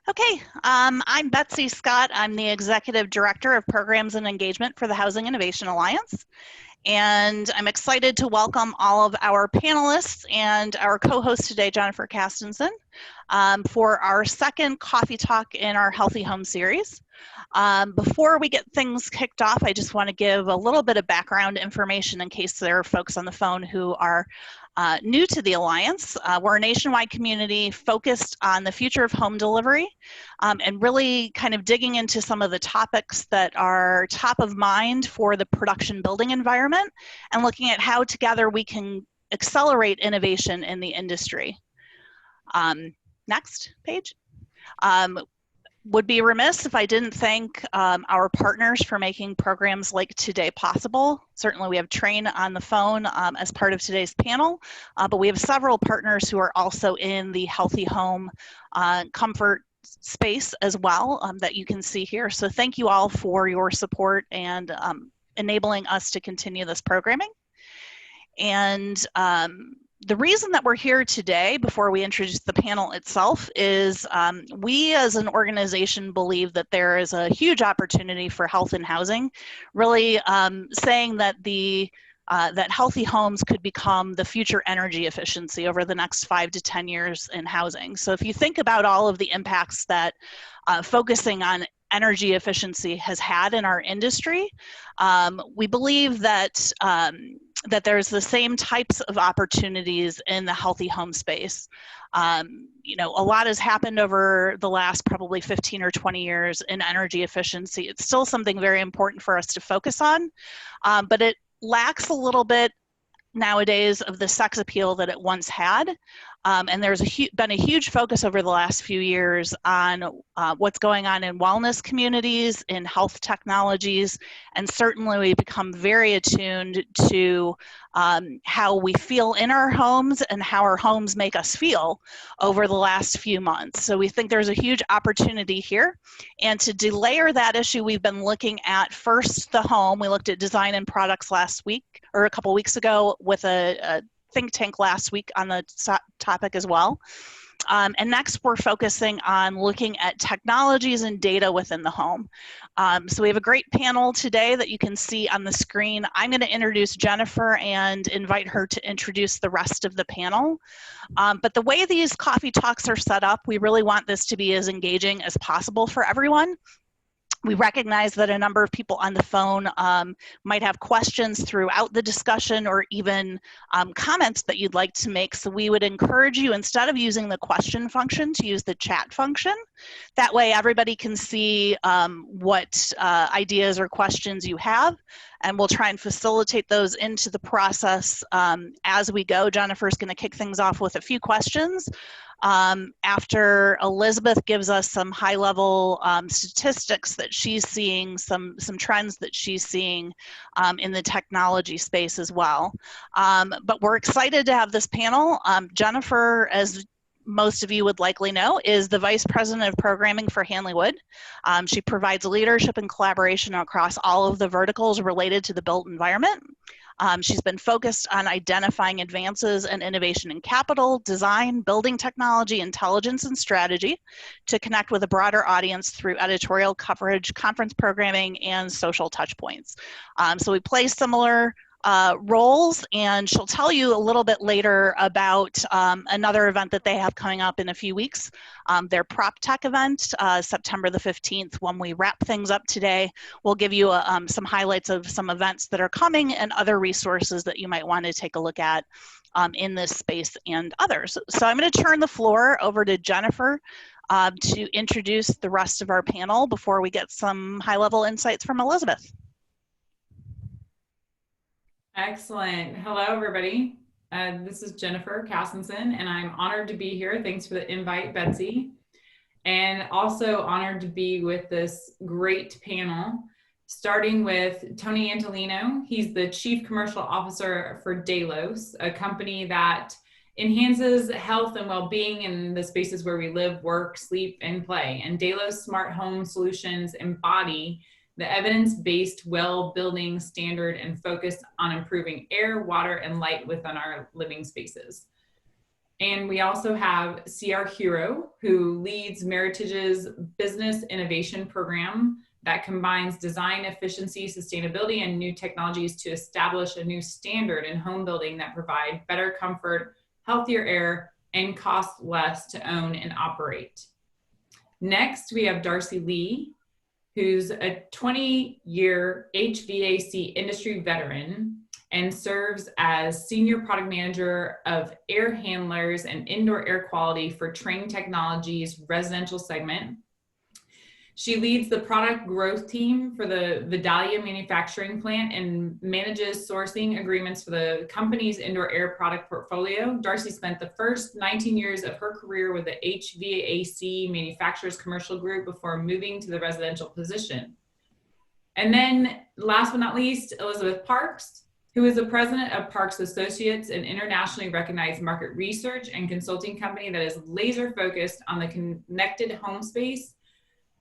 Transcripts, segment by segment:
Okay, I'm Betsy Scott. I'm the Executive Director of Programs and Engagement for the Housing Innovation Alliance. And I'm excited to welcome all of our panelists and our co-host today, Jennifer Castenson, for our second coffee talk in our Healthy Home series. Before we get things kicked off, I just want to give a little bit of background information in case there are folks on the phone who are new to the Alliance. We're a nationwide community focused on the future of home delivery and really kind of digging into some of the topics that are top of mind for the production building environment and looking at how together we can accelerate innovation in the industry. Next page. Would be remiss if I didn't thank our partners for making programs like today possible. Certainly we have Train on the phone as part of today's panel, but we have several partners who are also in the healthy home comfort space as well that you can see here. So thank you all for your support and enabling us to continue this programming. And the reason that we're here today, before we introduce the panel itself, is we as an organization believe that there is a huge opportunity for health and housing, really saying that that healthy homes could become the future energy efficiency over the next 5 to 10 years in housing. So if you think about all of the impacts that focusing on energy efficiency has had in our industry, we believe that that there's the same types of opportunities in the healthy home space. You know, a lot has happened over the last probably 15 or 20 years in energy efficiency. It's still something very important for us to focus on, but it lacks a little bit nowadays of the sex appeal that it once had. And there's been a huge focus over the last few years on what's going on in wellness communities, in health technologies, and certainly we've become very attuned to how we feel in our homes and how our homes make us feel over the last few months. So we think there's a huge opportunity here. And to delayer that issue, we've been looking at first the home. We looked at design and products last week, or a couple weeks ago, with a think tank last week on the topic as well. And next, we're focusing on looking at technologies and data within the home. So we have a great panel today that you can see on the screen. I'm going to introduce Jennifer and invite her to introduce the rest of the panel. But the way these coffee talks are set up, we really want this to be as engaging as possible for everyone. We recognize that a number of people on the phone might have questions throughout the discussion or even comments that you'd like to make. So we would encourage you, instead of using the question function, to use the chat function. That way everybody can see what ideas or questions you have, and we'll try and facilitate those into the process as we go. Jennifer's going to kick things off with a few questions. After Elizabeth gives us some high-level statistics that she's seeing, some trends that she's seeing in the technology space as well. But we're excited to have this panel. Jennifer, as most of you would likely know, is the Vice President of Programming for Hanley Wood. She provides leadership and collaboration across all of the verticals related to the built environment. She's been focused on identifying advances and innovation in capital, design, building technology, intelligence, and strategy to connect with a broader audience through editorial coverage, conference programming, and social touchpoints. So we play similar roles, and she'll tell you a little bit later about another event that they have coming up in a few weeks, their Prop Tech event, September the 15th. When we wrap things up today, we'll give you some highlights of some events that are coming and other resources that you might want to take a look at in this space and others. So I'm going to turn the floor over to Jennifer to introduce the rest of our panel before we get some high-level insights from Elizabeth. Excellent. Hello, everybody. This is Jennifer Castenson, and I'm honored to be here. Thanks for the invite, Betsy. And also honored to be with this great panel, starting with Tony Antolino. He's the Chief Commercial Officer for Delos, a company that enhances health and well-being in the spaces where we live, work, sleep, and play. And Delos Smart Home Solutions embody the evidence-based well building standard and focus on improving air, water, and light within our living spaces. And we also have CR Herro, who leads Meritage's business innovation program that combines design, efficiency, sustainability, and new technologies to establish a new standard in home building that provide better comfort, healthier air, and cost less to own and operate. Next, we have Darcy Lee, who's a 20-year HVAC industry veteran and serves as Senior Product Manager of Air Handlers and Indoor Air Quality for Trane Technologies residential segment. She leads the product growth team for the Vidalia manufacturing plant and manages sourcing agreements for the company's indoor air product portfolio. Darcy spent the first 19 years of her career with the HVAC manufacturers commercial group before moving to the residential position. And then last but not least, Elizabeth Parks, who is the president of Parks Associates, an internationally recognized market research and consulting company that is laser focused on the connected home space.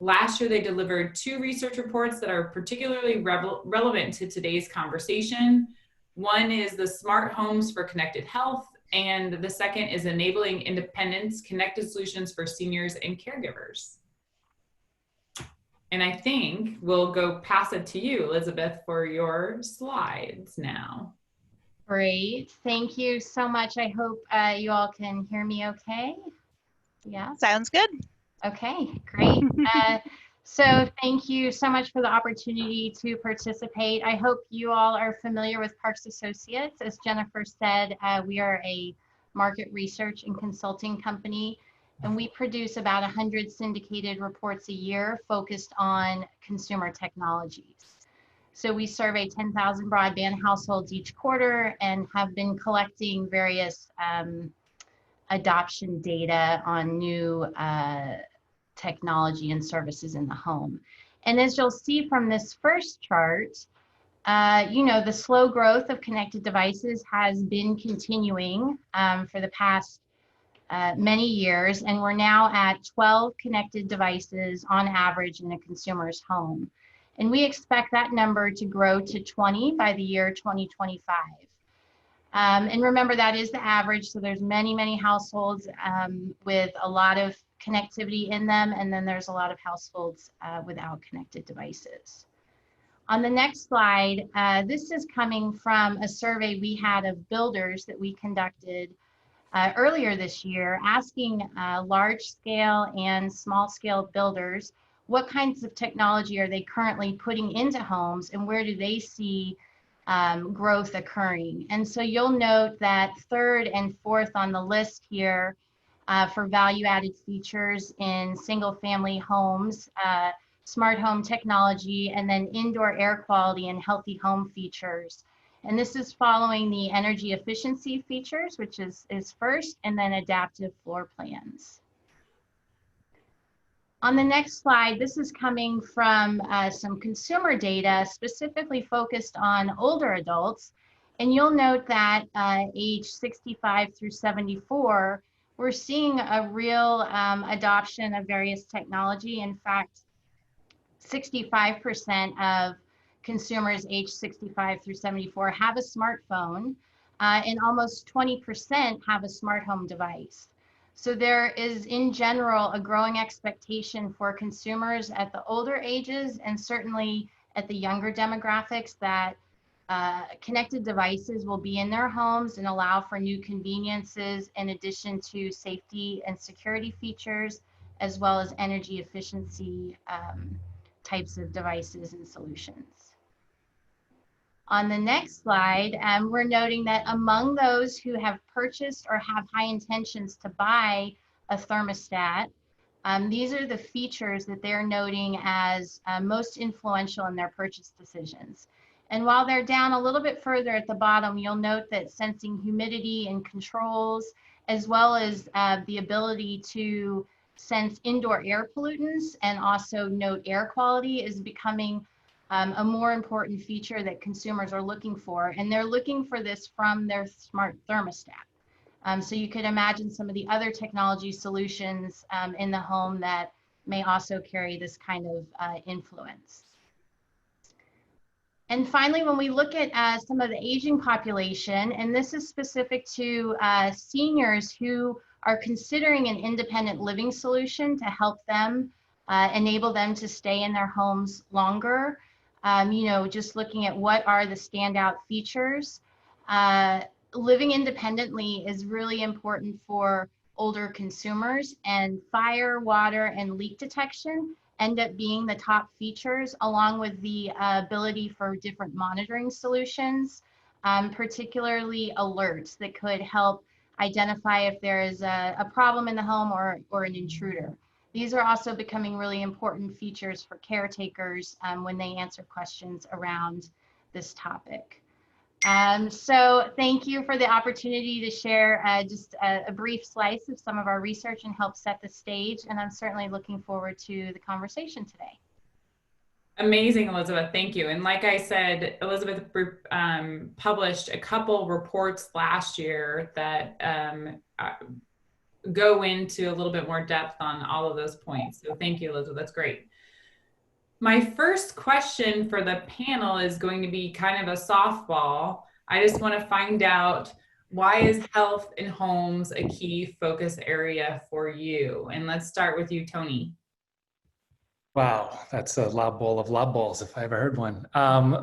Last year, they delivered 2 research reports that are particularly relevant to today's conversation. One is the Smart Homes for Connected Health, and the second is Enabling Independence, Connected Solutions for Seniors and Caregivers. And I think we'll go pass it to you, Elizabeth, for your slides now. Great. Thank you so much. I hope you all can hear me okay. Yeah. Sounds good. Okay, great. So thank you so much for the opportunity to participate. I hope you all are familiar with Parks Associates. As Jennifer said, we are a market research and consulting company, and we produce about 100 syndicated reports a year focused on consumer technologies. So we survey 10,000 broadband households each quarter and have been collecting various adoption data on new technology and services in the home. And as you'll see from this first chart, the slow growth of connected devices has been continuing for the past many years, and we're now at 12 connected devices on average in a consumer's home. And we expect that number to grow to 20 by the year 2025. And remember, that is the average, so there's many households with a lot of connectivity in them, and then there's a lot of households without connected devices. On the next slide, this is coming from a survey we had of builders that we conducted earlier this year, asking large scale and small scale builders what kinds of technology are they currently putting into homes and where do they see growth occurring. And so you'll note that third and fourth on the list here for value-added features in single-family homes, smart home technology, and then indoor air quality and healthy home features. And this is following the energy efficiency features, which is first, and then adaptive floor plans. On the next slide, this is coming from some consumer data specifically focused on older adults. And you'll note that age 65 through 74, we're seeing a real adoption of various technology. In fact, 65% of consumers age 65 through 74 have a smartphone, and almost 20% have a smart home device. So there is, in general, a growing expectation for consumers at the older ages and certainly at the younger demographics that connected devices will be in their homes and allow for new conveniences in addition to safety and security features, as well as energy efficiency types of devices and solutions. On the next slide, we're noting that among those who have purchased or have high intentions to buy a thermostat, these are the features that they're noting as most influential in their purchase decisions. And while they're down a little bit further at the bottom, you'll note that sensing humidity and controls, as well as the ability to sense indoor air pollutants and also note air quality is becoming a more important feature that consumers are looking for. And they're looking for this from their smart thermostat. So you could imagine some of the other technology solutions in the home that may also carry this kind of influence. And finally, when we look at some of the aging population, and this is specific to seniors who are considering an independent living solution to help them enable them to stay in their homes longer, you know, just looking at what are the standout features. Living independently is really important for older consumers, and fire, water, and leak detection end up being the top features, along with the ability for different monitoring solutions, particularly alerts that could help identify if there is a problem in the home or an intruder. These are also becoming really important features for caretakers when they answer questions around this topic. So thank you for the opportunity to share just a brief slice of some of our research and help set the stage. And I'm certainly looking forward to the conversation today. Amazing, Elizabeth. Thank you. And like I said, Elizabeth published a couple reports last year that go into a little bit more depth on all of those points. So thank you, Elizabeth. That's great. My first question for the panel is going to be kind of a softball. I just want to find out, why is health in homes a key focus area for you? And let's start with you, Tony. Wow, that's a lob bowl of lob balls if I ever heard one.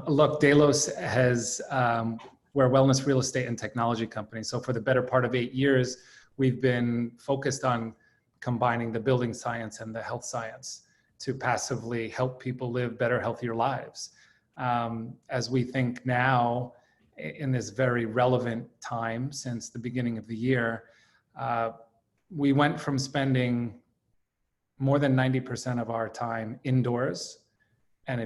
Look, Delos has, we're a wellness real estate and technology company. So for the better part of 8 years, we've been focused on combining the building science and the health science to passively help people live better, healthier lives. As we think now, in this very relevant time since the beginning of the year, we went from spending more than 90% of our time indoors. And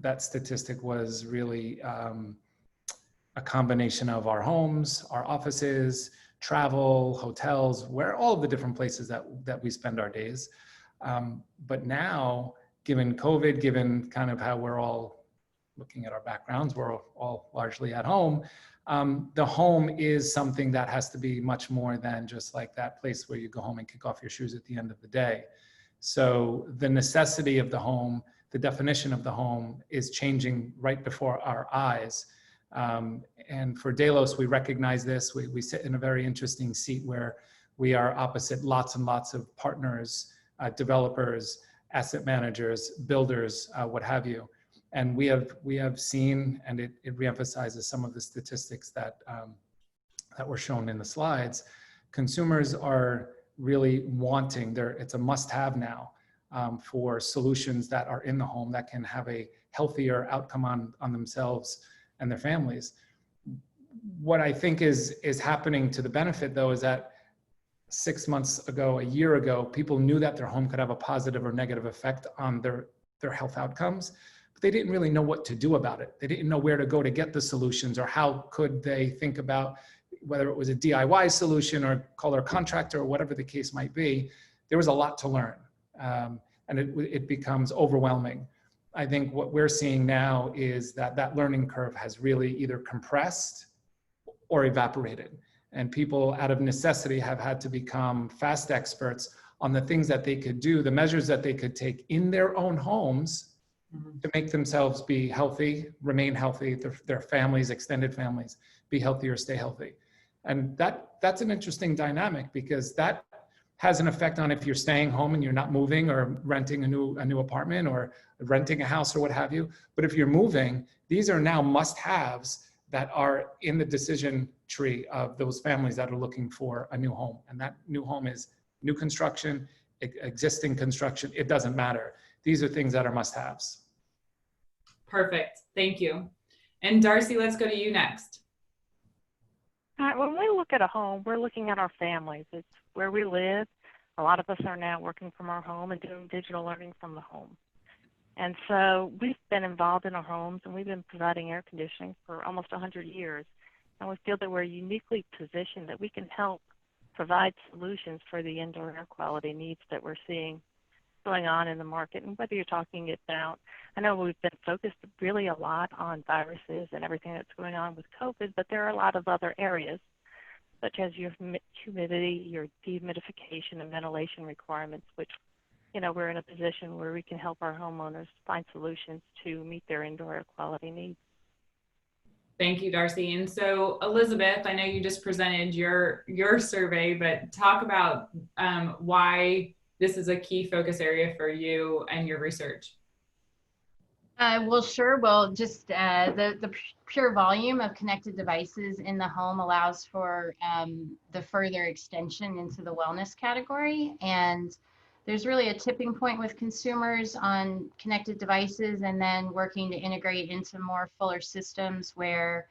that statistic was really a combination of our homes, our offices, travel, hotels, where all of the different places that we spend our days. But now, given COVID, given kind of how we're all looking at our backgrounds, we're all largely at home. The home is something that has to be much more than just like that place where you go home and kick off your shoes at the end of the day. So the necessity of the home, the definition of the home is changing right before our eyes. And for Delos, we recognize this. We sit in a very interesting seat where we are opposite lots and lots of partners, developers, asset managers, builders, what have you. And we have seen, and it reemphasizes some of the statistics that were shown in the slides. Consumers are really wanting, it's a must-have now for solutions that are in the home that can have a healthier outcome on themselves and their families. What I think is happening to the benefit, though, is that 6 months ago, a year ago, people knew that their home could have a positive or negative effect on their health outcomes, but they didn't really know what to do about it. They didn't know where to go to get the solutions, or how could they think about whether it was a DIY solution or call their contractor or whatever the case might be. There was a lot to learn, and it becomes overwhelming. I think what we're seeing now is that learning curve has really either compressed or evaporated. And people, out of necessity, have had to become fast experts on the things that they could do, the measures that they could take in their own homes to make themselves be healthy, remain healthy, their families, extended families, be healthier, stay healthy. And that's an interesting dynamic, because that has an effect on if you're staying home and you're not moving, or renting a new apartment, or renting a house, or what have you. But if you're moving, these are now must-haves that are in the decision tree of those families that are looking for a new home. And that new home is new construction, existing construction, it doesn't matter. These are things that are must-haves. Perfect, thank you. And Darcy, let's go to you next. All right, when we look at a home, we're looking at our families. It's where we live. A lot of us are now working from our home and doing digital learning from the home. And so we've been involved in our homes, and we've been providing air conditioning for almost 100 years. And we feel that we're uniquely positioned that we can help provide solutions for the indoor air quality needs that we're seeing going on in the market. And whether you're talking about, I know we've been focused really a lot on viruses and everything that's going on with COVID, but there are a lot of other areas, such as your humidity, your dehumidification and ventilation requirements, which, you know, we're in a position where we can help our homeowners find solutions to meet their indoor air quality needs. Thank you, Darcy. And so, Elizabeth, I know you just presented your survey, but talk about why this is a key focus area for you and your research. Well, sure. Well, just the pure volume of connected devices in the home allows for the further extension into the wellness category. And there's really a tipping point with consumers on connected devices, and then working to integrate into more fuller systems where,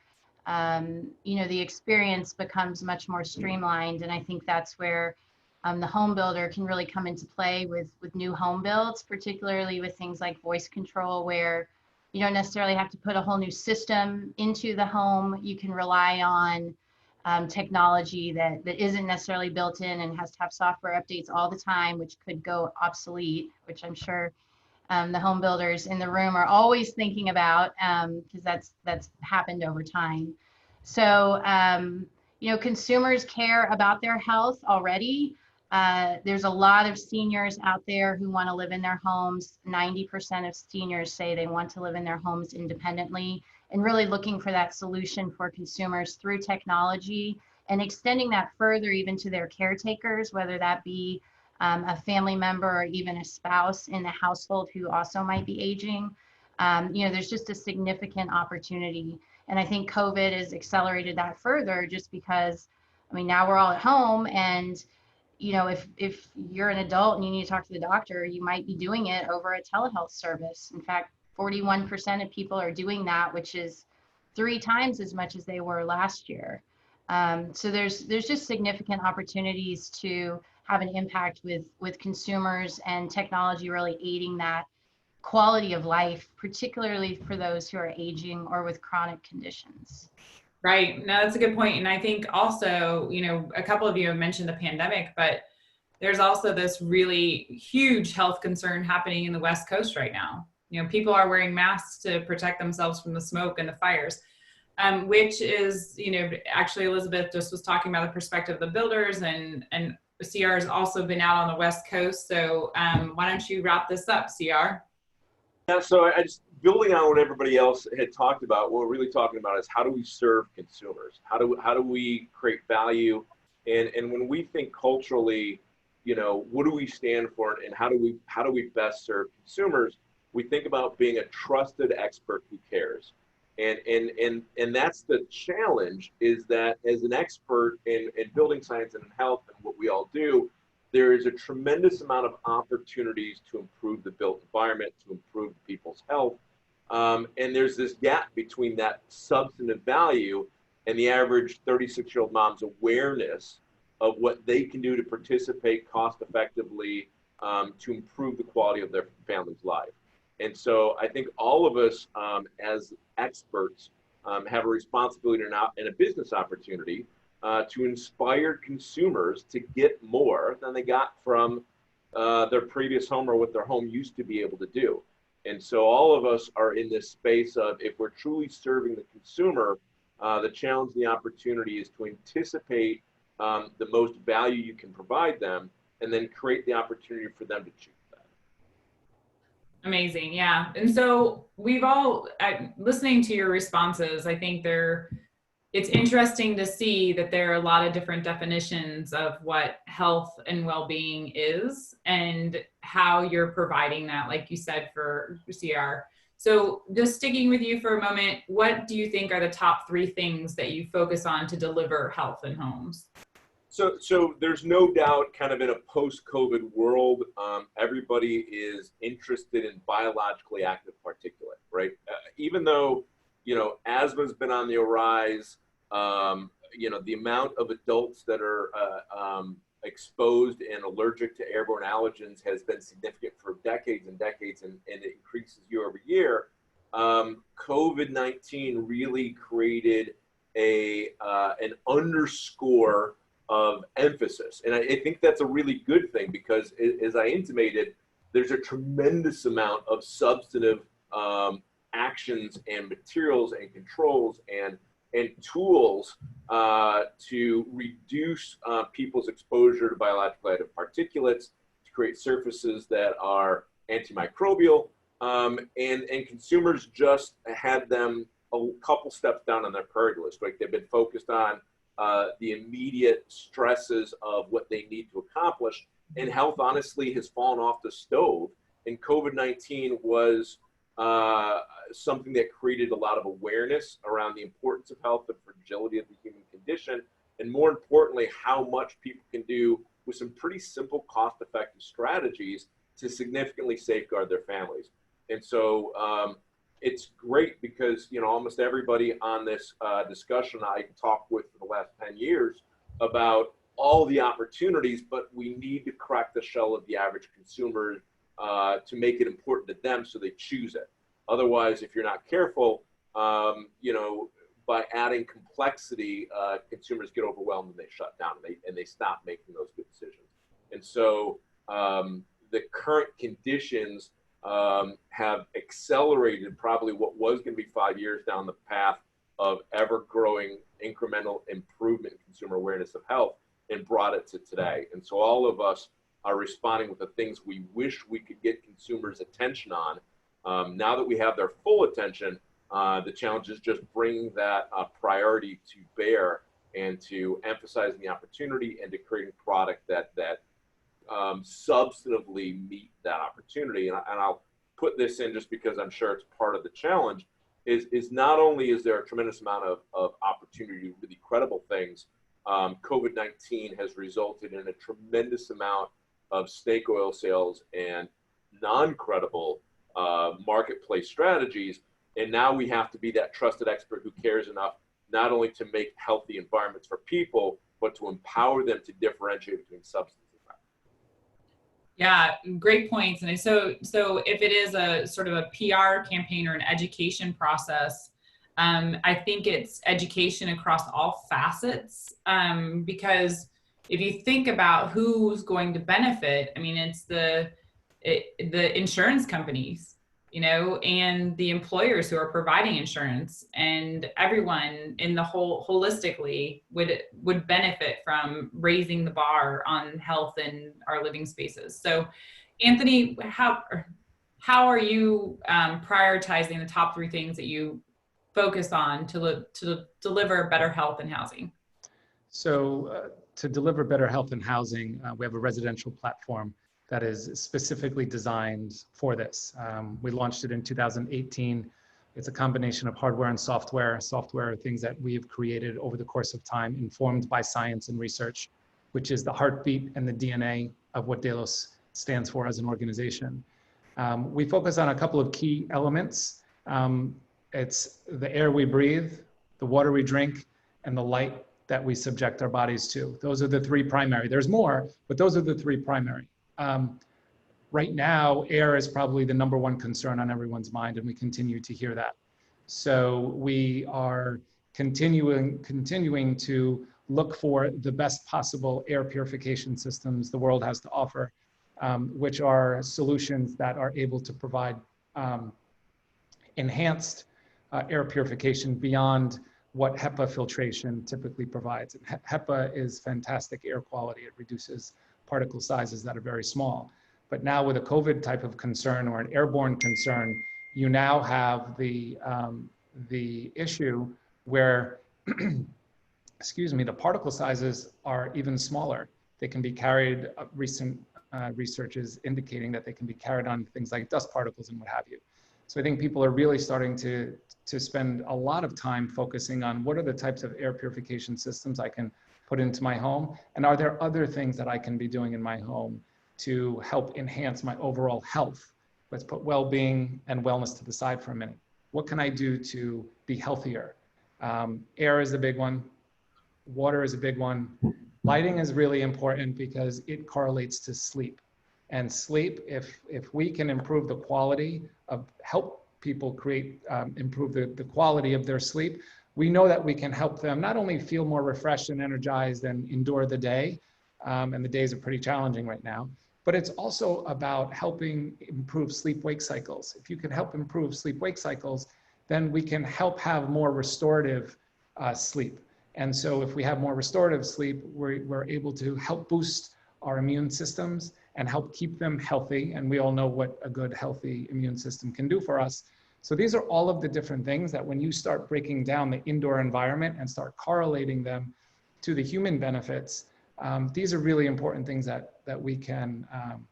you know, the experience becomes much more streamlined. And I think that's where the home builder can really come into play with new home builds, particularly with things like voice control, where you don't necessarily have to put a whole new system into the home. You can rely on technology that isn't necessarily built in and has to have software updates all the time, which could go obsolete, which I'm sure the home builders in the room are always thinking about, because that's happened over time. So, you know, consumers care about their health already. There's a lot of seniors out there who want to live in their homes. 90% of seniors say they want to live in their homes independently, and really looking for that solution for consumers through technology, and extending that further even to their caretakers, whether that be a family member or even a spouse in the household who also might be aging. You know, there's just a significant opportunity. And I think COVID has accelerated that further, just because, I mean, now we're all at home, and you know, if you're an adult and you need to talk to the doctor, you might be doing it over a telehealth service. In fact, 41% of people are doing that, which is 3 times as much as they were last year. So there's just significant opportunities to have an impact with consumers, and technology really aiding that quality of life, particularly for those who are aging or with chronic conditions. Right. No, that's a good point. And I think also, you know, a couple of you have mentioned the pandemic, but there's also this really huge health concern happening in the West Coast right now. You know, people are wearing masks to protect themselves from the smoke and the fires, which is, you know, actually Elizabeth just was talking about the perspective of the builders, and CR has also been out on the West Coast. So why don't you wrap this up, CR? Yeah, so I just, building on what everybody else had talked about, what we're really talking about is how do we serve consumers? How do we create value? And when we think culturally, you know, what do we stand for, and how do we best serve consumers? We think about being a trusted expert who cares. And that's the challenge, is that as an expert in building science and in health and what we all do, there is a tremendous amount of opportunities to improve the built environment, to improve people's health. And there's this gap between that substantive value and the average 36-year-old mom's awareness of what they can do to participate cost effectively to improve the quality of their family's life. And so I think all of us as experts have a responsibility and a business opportunity to inspire consumers to get more than they got from their previous home or what their home used to be able to do. And so all of us are in this space of, if we're truly serving the consumer, the challenge and the opportunity is to anticipate the most value you can provide them, and then create the opportunity for them to choose that. Amazing. Yeah. And so we've all, listening to your responses, I think it's interesting to see that there are a lot of different definitions of what health and well-being is, and how you're providing that, like you said, for CR. So just sticking with you for a moment, what do you think are the top 3 things that you focus on to deliver health in homes? So there's no doubt, kind of in a post-COVID world, everybody is interested in biologically active particulate, right? Even though, you know, asthma's been on the rise, you know, the amount of adults that are exposed and allergic to airborne allergens has been significant for decades and decades, and it increases year over year. COVID-19 really created an underscore of emphasis. And I think that's a really good thing, because as I intimated, there's a tremendous amount of substantive actions and materials and controls and tools to reduce people's exposure to biologically active particulates, to create surfaces that are antimicrobial, and consumers just had them a couple steps down on their priority list. Right? They've been focused on the immediate stresses of what they need to accomplish, and health honestly has fallen off the stove. And COVID-19 was something that created a lot of awareness around the importance of health, the fragility of the human condition, and more importantly, how much people can do with some pretty simple, cost-effective strategies to significantly safeguard their families. And so it's great because, you know, almost everybody on this discussion I talked with for the last 10 years about all the opportunities, but we need to crack the shell of the average consumer to make it important to them so they choose it. Otherwise, if you're not careful, you know, by adding complexity, consumers get overwhelmed and they shut down and they stop making those good decisions. And so the current conditions have accelerated probably what was going to be 5 years down the path of ever growing incremental improvement in consumer awareness of health and brought it to today. And so all of us are responding with the things we wish we could get consumers' attention on. Now that we have their full attention, the challenge is just bringing that priority to bear and to emphasizing the opportunity and to creating product that substantively meet that opportunity. And I'll put this in just because I'm sure it's part of the challenge, is not only is there a tremendous amount of opportunity to do really credible things, COVID-19 has resulted in a tremendous amount of snake oil sales and non-credible marketplace strategies. And now we have to be that trusted expert who cares enough not only to make healthy environments for people, but to empower them to differentiate between substances. Yeah, great points. And so if it is a sort of a PR campaign or an education process, I think it's education across all facets, because if you think about who's going to benefit, I mean, it's the insurance companies, you know, and the employers who are providing insurance, and everyone in the whole holistically would benefit from raising the bar on health in our living spaces. So Anthony, how are you prioritizing the top 3 things that you focus on to deliver better health and housing? So to deliver better health and housing, we have a residential platform that is specifically designed for this. We launched it in 2018. It's a combination of hardware and software. Software are things that we've created over the course of time, informed by science and research, which is the heartbeat and the DNA of what Delos stands for as an organization. We focus on a couple of key elements. It's the air we breathe, the water we drink, and the light that we subject our bodies to. Those are the 3 primary. There's more, but those are the 3 primary. Right now, air is probably the #1 concern on everyone's mind, and we continue to hear that. So we are continuing to look for the best possible air purification systems the world has to offer, which are solutions that are able to provide enhanced air purification beyond what HEPA filtration typically provides. And HEPA is fantastic air quality. It reduces particle sizes that are very small. But now with a COVID type of concern or an airborne concern, you now have the issue where, excuse me, the particle sizes are even smaller. They can be carried, recent research is indicating that they can be carried on things like dust particles and what have you. So I think people are really starting to spend a lot of time focusing on what are the types of air purification systems I can put into my home, and are there other things that I can be doing in my home to help enhance my overall health? Let's put well-being and wellness to the side for a minute. What can I do to be healthier? Air is a big one. Water is a big one. Lighting is really important because it correlates to sleep. And sleep, if we can improve the quality of, help people create, improve the quality of their sleep, we know that we can help them not only feel more refreshed and energized and endure the day, and the days are pretty challenging right now, but it's also about helping improve sleep-wake cycles. If you can help improve sleep-wake cycles, then we can help have more restorative sleep. And so if we have more restorative sleep, we're able to help boost our immune systems and help keep them healthy. And we all know what a good, healthy immune system can do for us. So these are all of the different things that when you start breaking down the indoor environment and start correlating them to the human benefits, these are really important things that we can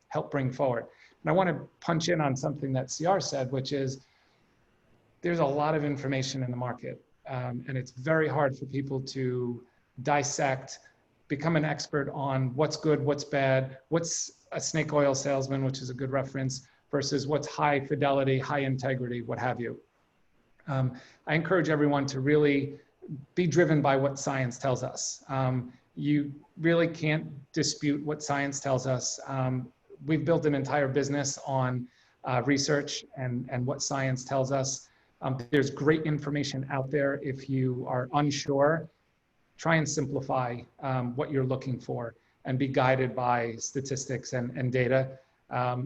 help bring forward. And I want to punch in on something that CR said, which is there's a lot of information in the market, and it's very hard for people to dissect, become an expert on what's good, what's bad, what's a snake oil salesman, which is a good reference, versus what's high fidelity, high integrity, what have you. I encourage everyone to really be driven by what science tells us. You really can't dispute what science tells us. We've built an entire business on research and what science tells us. There's great information out there. If you are unsure, try and simplify what you're looking for and be guided by statistics and data.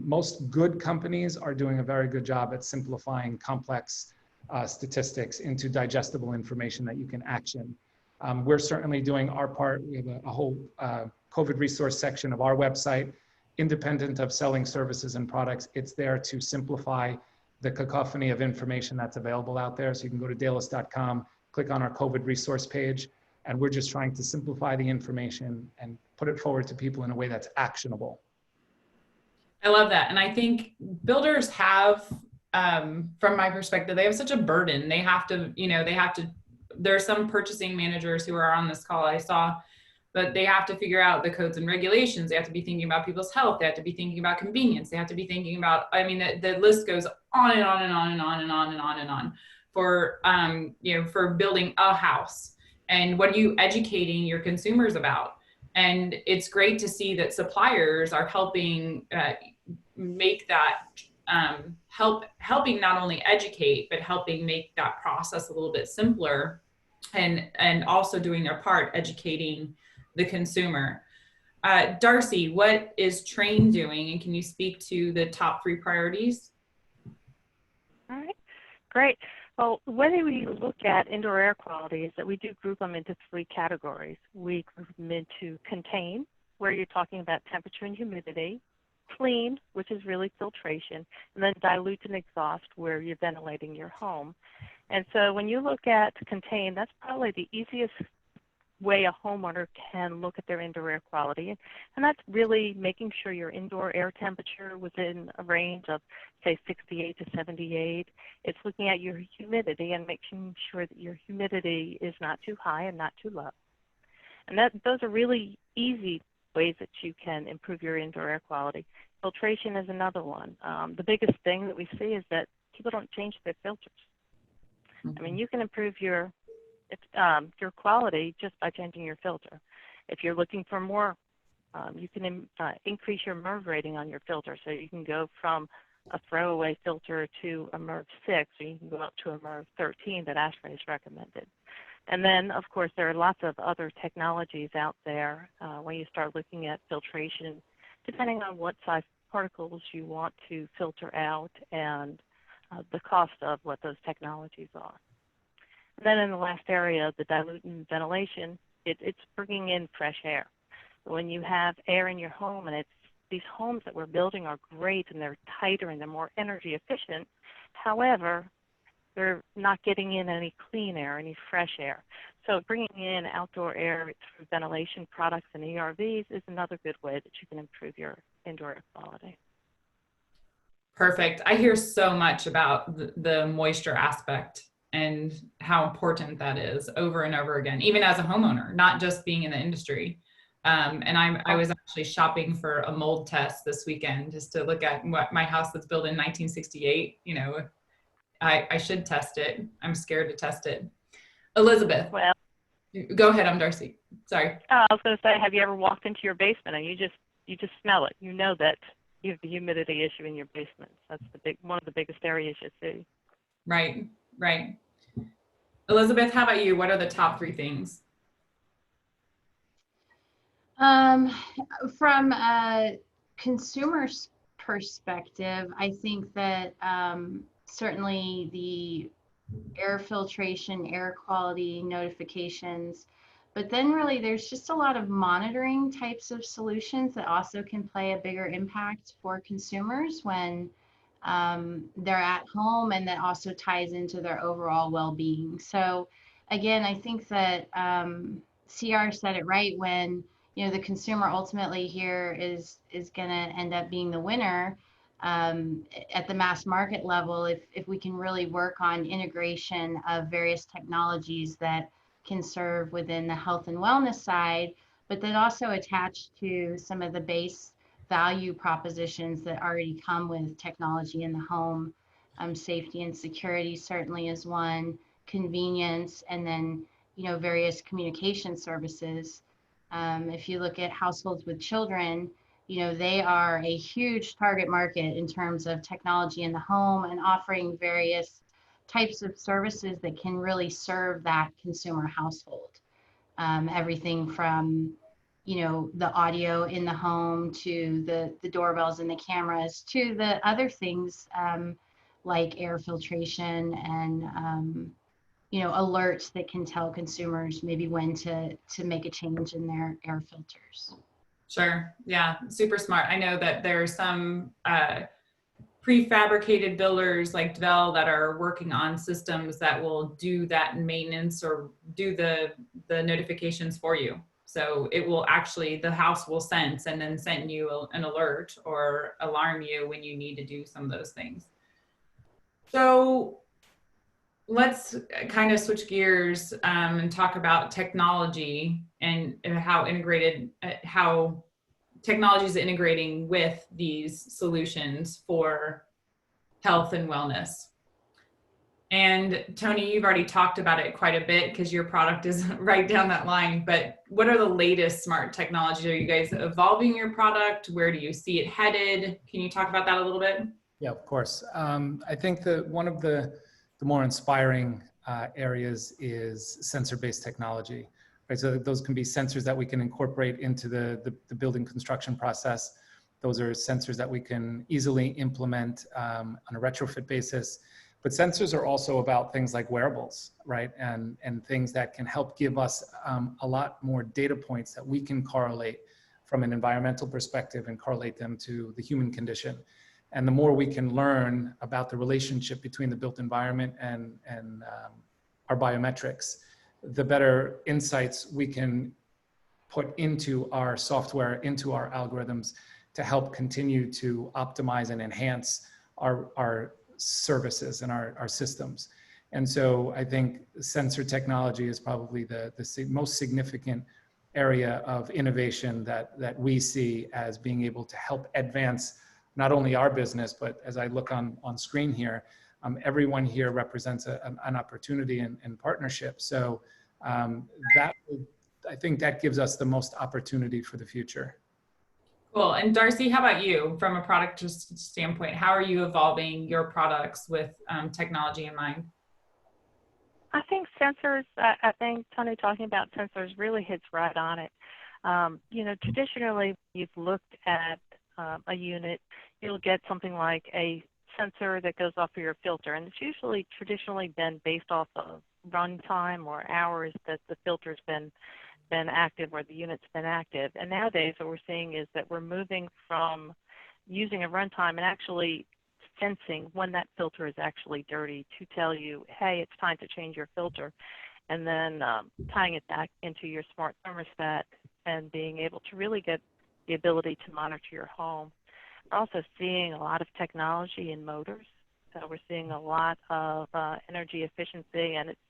Most good companies are doing a very good job at simplifying complex statistics into digestible information that you can action. We're certainly doing our part. We have a whole COVID resource section of our website, independent of selling services and products. It's there to simplify the cacophony of information that's available out there. So you can go to dalis.com, click on our COVID resource page, and we're just trying to simplify the information and put it forward to people in a way that's actionable. I love that. And I think builders have, from my perspective, they have such a burden. They have to, there are some purchasing managers who are on this call I saw, but they have to figure out the codes and regulations. They have to be thinking about people's health. They have to be thinking about convenience. They have to be thinking about, I mean, the list goes on and on and on and on and on and on and on for, for building a house. And what are you educating your consumers about? And it's great to see that suppliers are helping make that, helping not only educate, but helping make that process a little bit simpler, and also doing their part educating the consumer. Darcy, what is Train doing? And can you speak to the top 3 priorities? All right, great. Well, the way we look at indoor air quality is that we do group them into 3 categories. We group them into contain, where you're talking about temperature and humidity, clean, which is really filtration, and then dilute and exhaust, where you're ventilating your home. And so when you look at contain, that's probably the easiest way a homeowner can look at their indoor air quality. And that's really making sure your indoor air temperature within a range of, say, 68 to 78. It's looking at your humidity and making sure that your humidity is not too high and not too low. And those are really easy ways that you can improve your indoor air quality. Filtration is another one. The biggest thing that we see is that people don't change their filters. I mean, you can improve your quality just by changing your filter. If you're looking for more, you can increase your MERV rating on your filter. So you can go from a throwaway filter to a MERV 6, or you can go up to a MERV 13 that ASHRAE has recommended. And then, of course, there are lots of other technologies out there when you start looking at filtration, depending on what size particles you want to filter out and the cost of what those technologies are. And then in the last area, the diluting ventilation, it's bringing in fresh air. When you have air in your home, and these homes that we're building are great and they're tighter and they're more energy efficient, however, they're not getting in any clean air, any fresh air. So bringing in outdoor air through ventilation products and ERVs is another good way that you can improve your indoor air quality. Perfect. I hear so much about the moisture aspect and how important that is over and over again, even as a homeowner, not just being in the industry. And I was actually shopping for a mold test this weekend just to look at what my house that's built in 1968, I should test it. I'm scared to test it. Elizabeth. Well, go ahead. I'm Darcy. Sorry. I was going to say, have you ever walked into your basement and you just smell it? You know that you have the humidity issue in your basement. That's one of the biggest areas you see. Right. Elizabeth, how about you? What are the top 3 things? From a consumer's perspective, I think that certainly the air filtration, air quality notifications, but then really there's just a lot of monitoring types of solutions that also can play a bigger impact for consumers when they're at home, and that also ties into their overall well-being. So again, I think that CR said it right when, you know, the consumer ultimately here is going to end up being the winner at the mass market level if we can really work on integration of various technologies that can serve within the health and wellness side, but then also attached to some of the base value propositions that already come with technology in the home. Safety and security certainly is one, convenience, and then, you know, various communication services. If you look at households with children, you know, they are a huge target market in terms of technology in the home and offering various types of services that can really serve that consumer household. Everything from, you know, the audio in the home to the doorbells and the cameras to the other things like air filtration and you know, alerts that can tell consumers maybe when to make a change in their air filters. Sure. Yeah. Super smart. I know that there's some prefabricated builders like Dell that are working on systems that will do that maintenance or do the notifications for you. So it will actually, the house will sense and then send you an alert or alarm you when you need to do some of those things. So let's kind of switch gears and talk about technology and how integrated, how technology is integrating with these solutions for health and wellness. And Tony, you've already talked about it quite a bit because your product is right down that line, but what are the latest smart technologies? Are you guys evolving your product? Where do you see it headed? Can you talk about that a little bit? Yeah, of course. I think that one of the more inspiring areas is sensor-based technology. Right, so those can be sensors that we can incorporate into the building construction process. Those are sensors that we can easily implement on a retrofit basis. But sensors are also about things like wearables, right? And things that can help give us a lot more data points that we can correlate from an environmental perspective and correlate them to the human condition. And the more we can learn about the relationship between the built environment and our biometrics, the better insights we can put into our software, into our algorithms to help continue to optimize and enhance our services and our systems. And so I think sensor technology is probably the most significant area of innovation that we see as being able to help advance not only our business, but as I look on screen here, everyone here represents an opportunity and partnership. So I think that gives us the most opportunity for the future. Cool. And Darcy, how about you from a product standpoint? How are you evolving your products with technology in mind? I think sensors, I think Tony talking about sensors really hits right on it. You know, traditionally, you've looked at a unit, you'll get something like a sensor that goes off of your filter, and it's usually traditionally been based off of runtime or hours that the filter's been active or the unit's been active. And nowadays what we're seeing is that we're moving from using a runtime and actually sensing when that filter is actually dirty to tell you, hey, it's time to change your filter, and then tying it back into your smart thermostat and being able to really get the ability to monitor your home. We're also seeing a lot of technology in motors. So we're seeing a lot of energy efficiency, and it's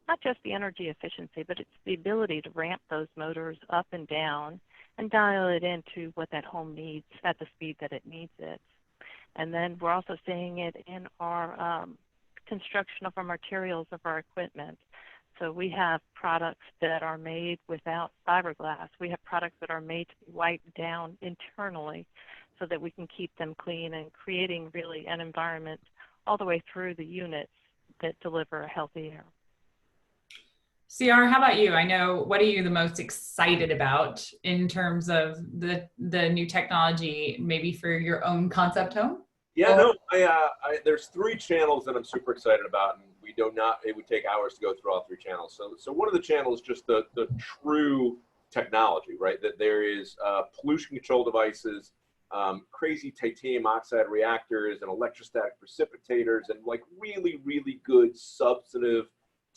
not just the energy efficiency, but it's the ability to ramp those motors up and down and dial it into what that home needs at the speed that it needs it. And then we're also seeing it in our construction of our materials of our equipment. So we have products that are made without fiberglass. We have products that are made to be wiped down internally so that we can keep them clean and creating really an environment all the way through the units that deliver a healthy air. CR, how about you? I know, what are you the most excited about in terms of the new technology, maybe for your own concept home? Yeah, no, there's 3 channels that I'm super excited about, and it would take hours to go through all 3 channels. So one of the channels is just the true technology, right? That there is pollution control devices crazy titanium oxide reactors and electrostatic precipitators and like really, really good substantive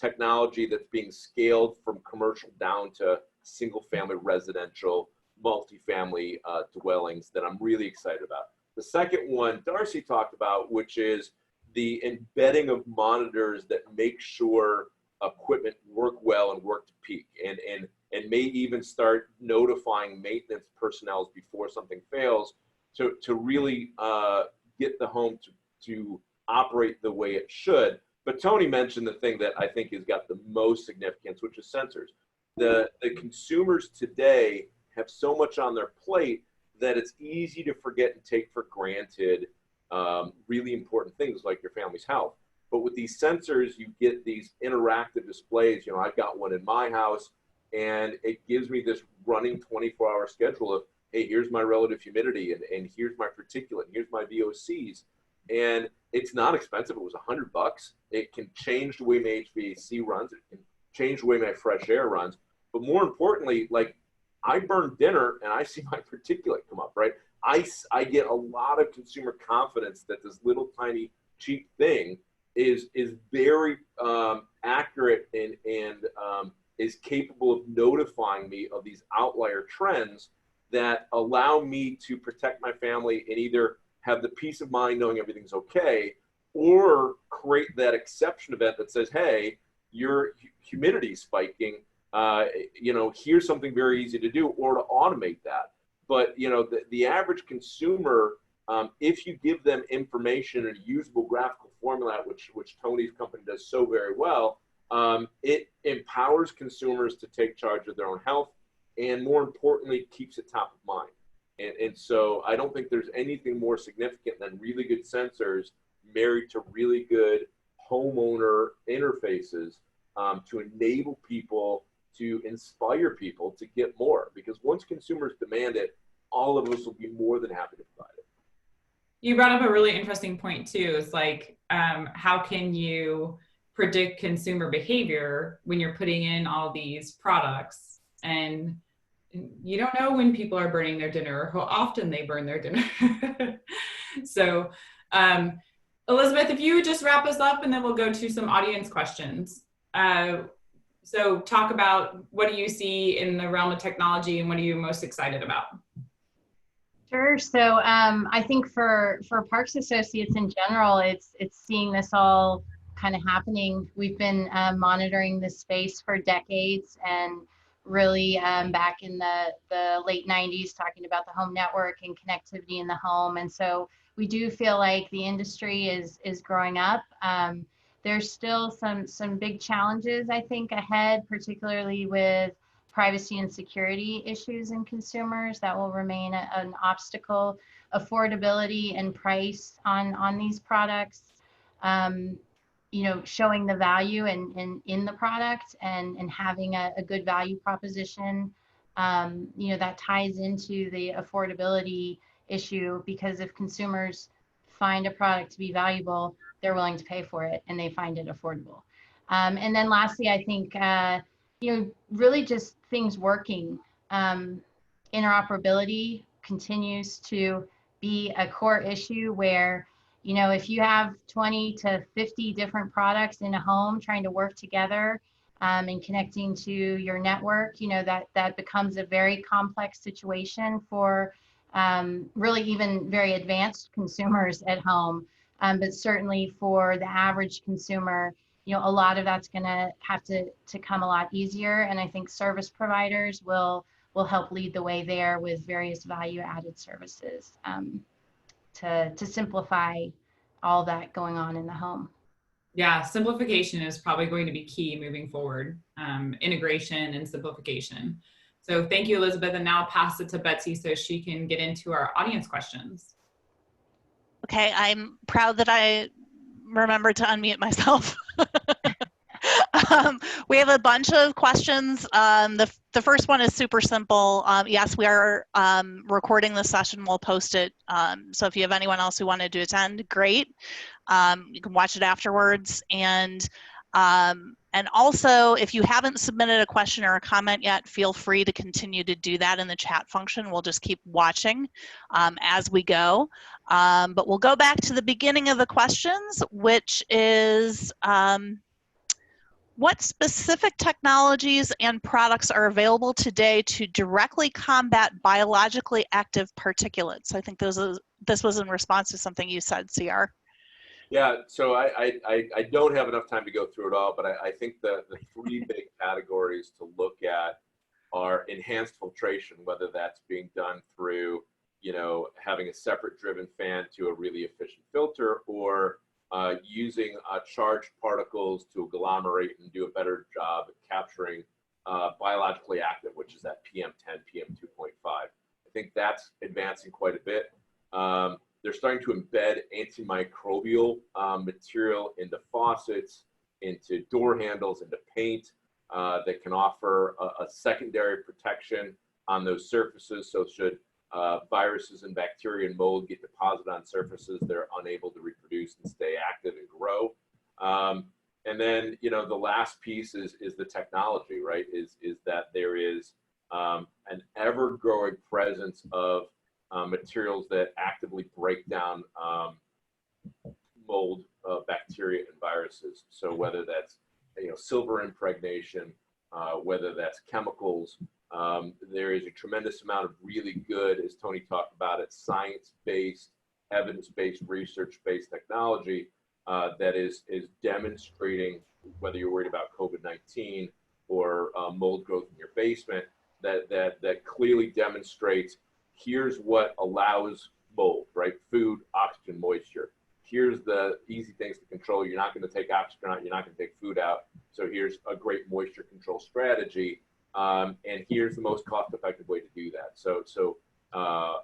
technology that's being scaled from commercial down to single family residential, multifamily dwellings that I'm really excited about. The second one Darcy talked about, which is the embedding of monitors that make sure equipment work well and work to peak, and may even start notifying maintenance personnel before something fails to really get the home to operate the way it should. But Tony mentioned the thing that I think has got the most significance, which is sensors. The consumers today have so much on their plate that it's easy to forget and take for granted really important things like your family's health. But with these sensors, you get these interactive displays. You know, I've got one in my house, and it gives me this running 24-hour schedule of, hey, here's my relative humidity, and here's my particulate, and here's my VOCs. And it's not expensive. It was $100. It can change the way my HVAC runs. It can change the way my fresh air runs. But more importantly, like, I burn dinner and I see my particulate come up, right? I get a lot of consumer confidence that this little tiny cheap thing is very accurate and is capable of notifying me of these outlier trends that allow me to protect my family and either have the peace of mind knowing everything's okay, or create that exception event that says, hey, your humidity spiking, you know, here's something very easy to do, or to automate that. But, you know, the average consumer, if you give them information and a usable graphical format, which Tony's company does so very well, it empowers consumers to take charge of their own health, and more importantly, keeps it top of mind. And so I don't think there's anything more significant than really good sensors married to really good homeowner interfaces to enable people, to inspire people to get more. Because once consumers demand it, all of us will be more than happy to provide it. You brought up a really interesting point too. It's like, how can you predict consumer behavior when you're putting in all these products and you don't know when people are burning their dinner or how often they burn their dinner. So, Elizabeth, if you would just wrap us up and then we'll go to some audience questions. So talk about, what do you see in the realm of technology and what are you most excited about? Sure. So I think for Parks Associates in general, it's seeing this all kind of happening. We've been monitoring this space for decades, and really back in the late 90s talking about the home network and connectivity in the home. And so we do feel like the industry is growing up. There's still some big challenges, I think, ahead, particularly with privacy and security issues in consumers that will remain an obstacle. Affordability and price on these products, you know, showing the value in the product and having a good value proposition, you know, that ties into the affordability issue, because if consumers find a product to be valuable, they're willing to pay for it and they find it affordable. And then lastly, I think, you know, really just things working. Interoperability continues to be a core issue where, you know, if you have 20 to 50 different products in a home trying to work together and connecting to your network, you know, that becomes a very complex situation for really even very advanced consumers at home. But certainly for the average consumer, you know, a lot of that's going to have to come a lot easier. And I think service providers will help lead the way there with various value-added services to simplify all that going on in the home. Yeah, simplification is probably going to be key moving forward, integration and simplification. So thank you, Elizabeth. And now I'll pass it to Betsy so she can get into our audience questions. Okay, I'm proud that I remembered to unmute myself. We have a bunch of questions. The first one is super simple. Yes, we are recording the session. We'll post it. So if you have anyone else who wanted to attend, great. You can watch it afterwards. And And also, if you haven't submitted a question or a comment yet, feel free to continue to do that in the chat function. We'll just keep watching as we go. But we'll go back to the beginning of the questions, which is, what specific technologies and products are available today to directly combat biologically active particulates? I think this was in response to something you said, CR. Yeah, so I don't have enough time to go through it all, but I think the three big categories to look at are enhanced filtration, whether that's being done through, you know, having a separate driven fan to a really efficient filter, or using charged particles to agglomerate and do a better job at capturing biologically active, which is that PM10, PM2.5. I think that's advancing quite a bit. They're starting to embed antimicrobial material into faucets, into door handles, into paint that can offer a secondary protection on those surfaces. So should viruses and bacteria and mold get deposited on surfaces, they're unable to reproduce and stay active and grow. And then, you know, the last piece is the technology, right? Is that there is an ever-growing presence of materials that actively break down mold, bacteria, and viruses. So whether that's, you know, silver impregnation, whether that's chemicals, there is a tremendous amount of really good, as Tony talked about it, science-based, evidence-based, research-based technology that is demonstrating, whether you're worried about COVID-19 or mold growth in your basement, that clearly demonstrates here's what allows mold, right? Food, oxygen, moisture. Here's the easy things to control. You're not going to take oxygen out. You're not going to take food out. So here's a great moisture control strategy. And here's the most cost-effective way to do that. So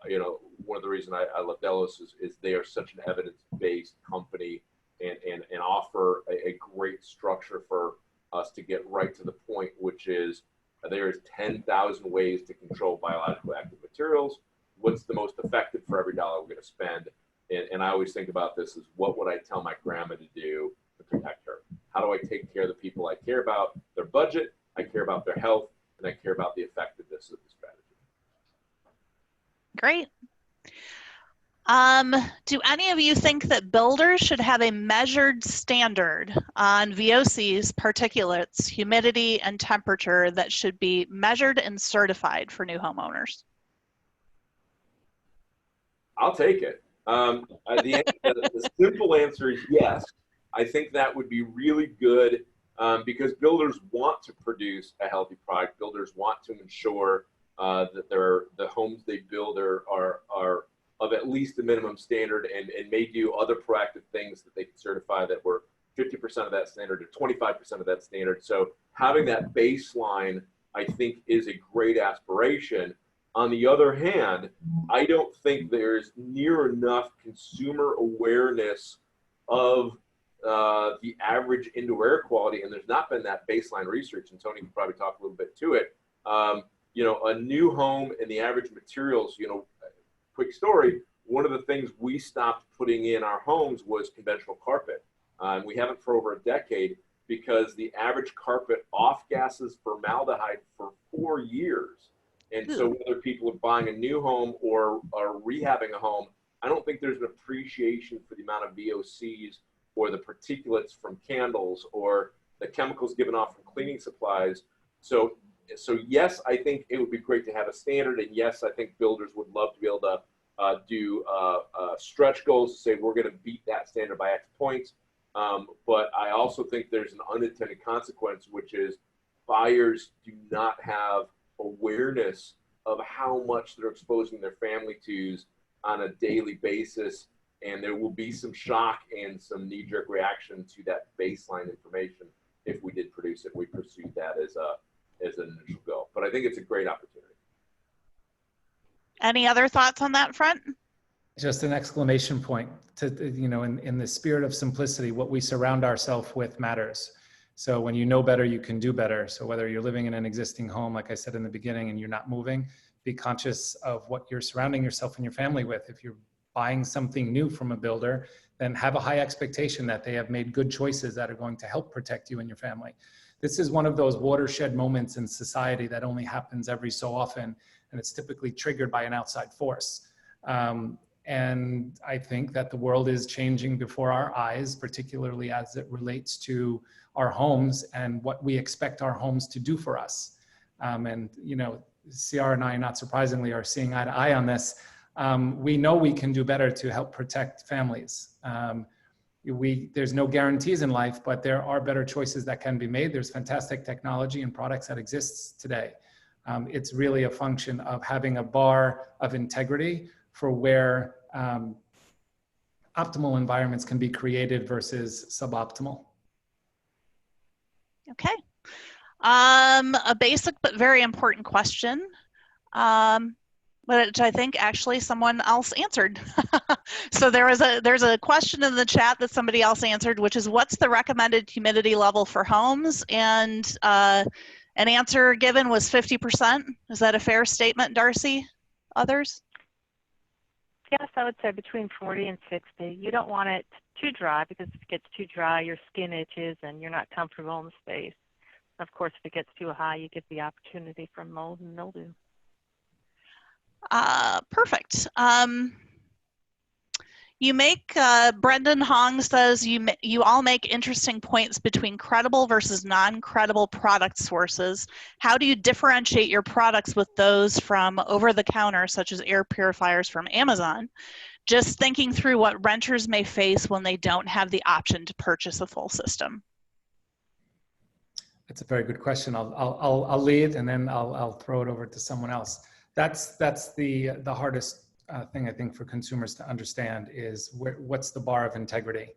you know, one of the reasons I love Delos is they are such an evidence-based company and offer a great structure for us to get right to the point, which is there is 10,000 ways to control biologically active materials. What's the most effective for every dollar we're going to spend? And I always think about this as, what would I tell my grandma to do to protect her? How do I take care of the people I care about, their budget, I care about their health, and I care about the effectiveness of the strategy. Great. Do any of you think that builders should have a measured standard on VOCs, particulates, humidity, and temperature that should be measured and certified for new homeowners? I'll take it. The simple answer is yes. I think that would be really good because builders want to produce a healthy product. Builders want to ensure that the homes they build are of at least the minimum standard and may do other proactive things that they can certify that were 50% of that standard or 25% of that standard. So having that baseline, I think, is a great aspiration. On the other hand, I don't think there's near enough consumer awareness of the average indoor air quality, and there's not been that baseline research, and Tony can probably talk a little bit to it. You know, a new home and the average materials, you know, quick story, one of the things we stopped putting in our homes was conventional carpet. We haven't for over a decade because the average carpet off-gases formaldehyde for 4 years. And so whether people are buying a new home or are rehabbing a home, I don't think there's an appreciation for the amount of VOCs or the particulates from candles or the chemicals given off from cleaning supplies. So yes, I think it would be great to have a standard, and yes, I think builders would love to be able to do stretch goals to say we're going to beat that standard by X points. But I also think there's an unintended consequence, which is buyers do not have awareness of how much they're exposing their family to on a daily basis, and there will be some shock and some knee-jerk reaction to that baseline information if we did produce it. We pursued that as an initial goal, but I think it's a great opportunity. Any other thoughts on that front? Just an exclamation point to, you know, in the spirit of simplicity, what we surround ourselves with matters. So when you know better, you can do better. So whether you're living in an existing home, like I said in the beginning, and you're not moving, be conscious of what you're surrounding yourself and your family with. If you're buying something new from a builder, then have a high expectation that they have made good choices that are going to help protect you and your family. This is one of those watershed moments in society that only happens every so often, and it's typically triggered by an outside force. And I think that the world is changing before our eyes, particularly as it relates to our homes and what we expect our homes to do for us. And, you know, CR and I, not surprisingly, are seeing eye to eye on this. We know we can do better to help protect families. There's no guarantees in life, but there are better choices that can be made. There's fantastic technology and products that exists today. It's really a function of having a bar of integrity for where optimal environments can be created versus suboptimal. Okay. A basic but very important question, which I think actually someone else answered. So there's a question in the chat that somebody else answered, which is, what's the recommended humidity level for homes? And an answer given was 50%. Is that a fair statement, Darcy? Others? Yes, I would say between 40 and 60. You don't want it too dry, because if it gets too dry, your skin itches and you're not comfortable in the space. Of course, if it gets too high, you get the opportunity for mold and mildew. Perfect. Brendan Hong says, you all make interesting points between credible versus non-credible product sources. How do you differentiate your products with those from over-the-counter, such as air purifiers from Amazon? Just thinking through what renters may face when they don't have the option to purchase a full system. That's a very good question. I'll lead, and then I'll throw it over to someone else. That's the hardest thing, I think, for consumers to understand is what's the bar of integrity.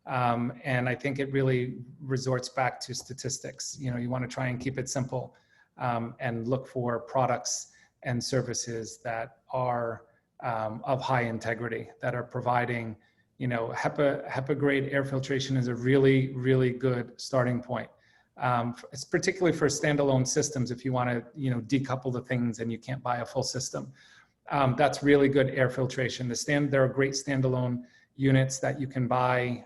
And I think it really resorts back to statistics. You know, you want to try and keep it simple and look for products and services that are of high integrity, that are providing, you know, HEPA grade air filtration is a really, really good starting point. It's particularly for standalone systems. If you want to, you know, decouple the things and you can't buy a full system, that's really good air filtration. There are great standalone units that you can buy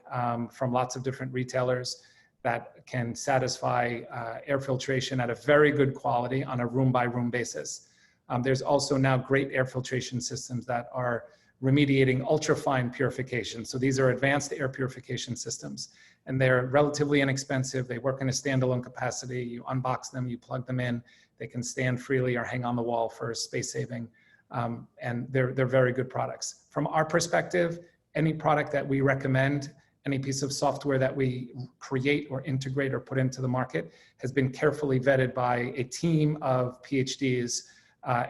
from lots of different retailers that can satisfy air filtration at a very good quality on a room by room basis. There's also now great air filtration systems that are remediating ultrafine purification. So these are advanced air purification systems, and they're relatively inexpensive. They work in a standalone capacity. You unbox them, you plug them in. They can stand freely or hang on the wall for space saving. And they're very good products. From our perspective, any product that we recommend, any piece of software that we create or integrate or put into the market has been carefully vetted by a team of PhDs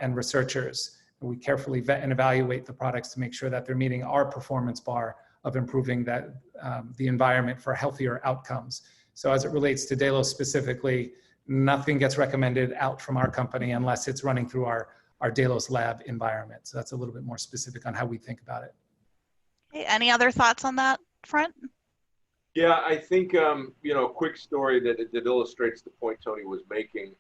and researchers. We carefully vet and evaluate the products to make sure that they're meeting our performance bar of improving the environment for healthier outcomes. So as it relates to Delos specifically, nothing gets recommended out from our company unless it's running through our Delos lab environment. So that's a little bit more specific on how we think about it. Okay, any other thoughts on that front? Yeah, I think, you know, a quick story that illustrates the point Tony was making.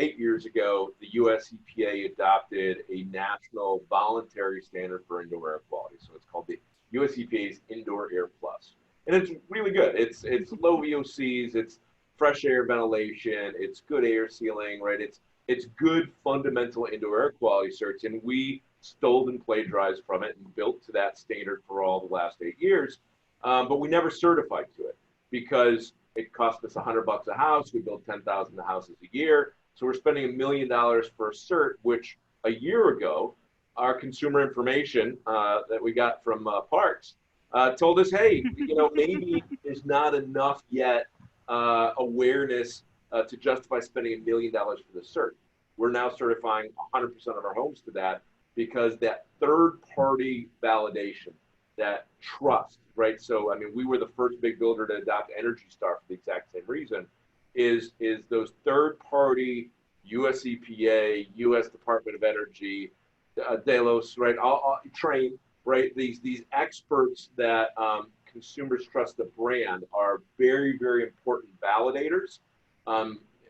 8 years ago, the US EPA adopted a national voluntary standard for indoor air quality. So it's called the US EPA's Indoor Air Plus. And it's really good. It's low VOCs, it's fresh air ventilation, it's good air sealing, right? It's good fundamental indoor air quality certs. And we stole and plagiarized from it and built to that standard for all the last 8 years. But we never certified to it because it cost us $100 a house. We build 10,000 houses a year. So we're spending $1 million for a cert, which a year ago, our consumer information that we got from Parks told us, hey, you know, maybe there's not enough yet awareness to justify spending $1 million for the cert. We're now certifying 100% of our homes to that because that third-party validation, that trust, right? So, I mean, we were the first big builder to adopt Energy Star for the exact same reason, is those third-party US EPA, US Department of Energy, Delos, right? All trained, right? These experts that consumers trust the brand are very, very important validators.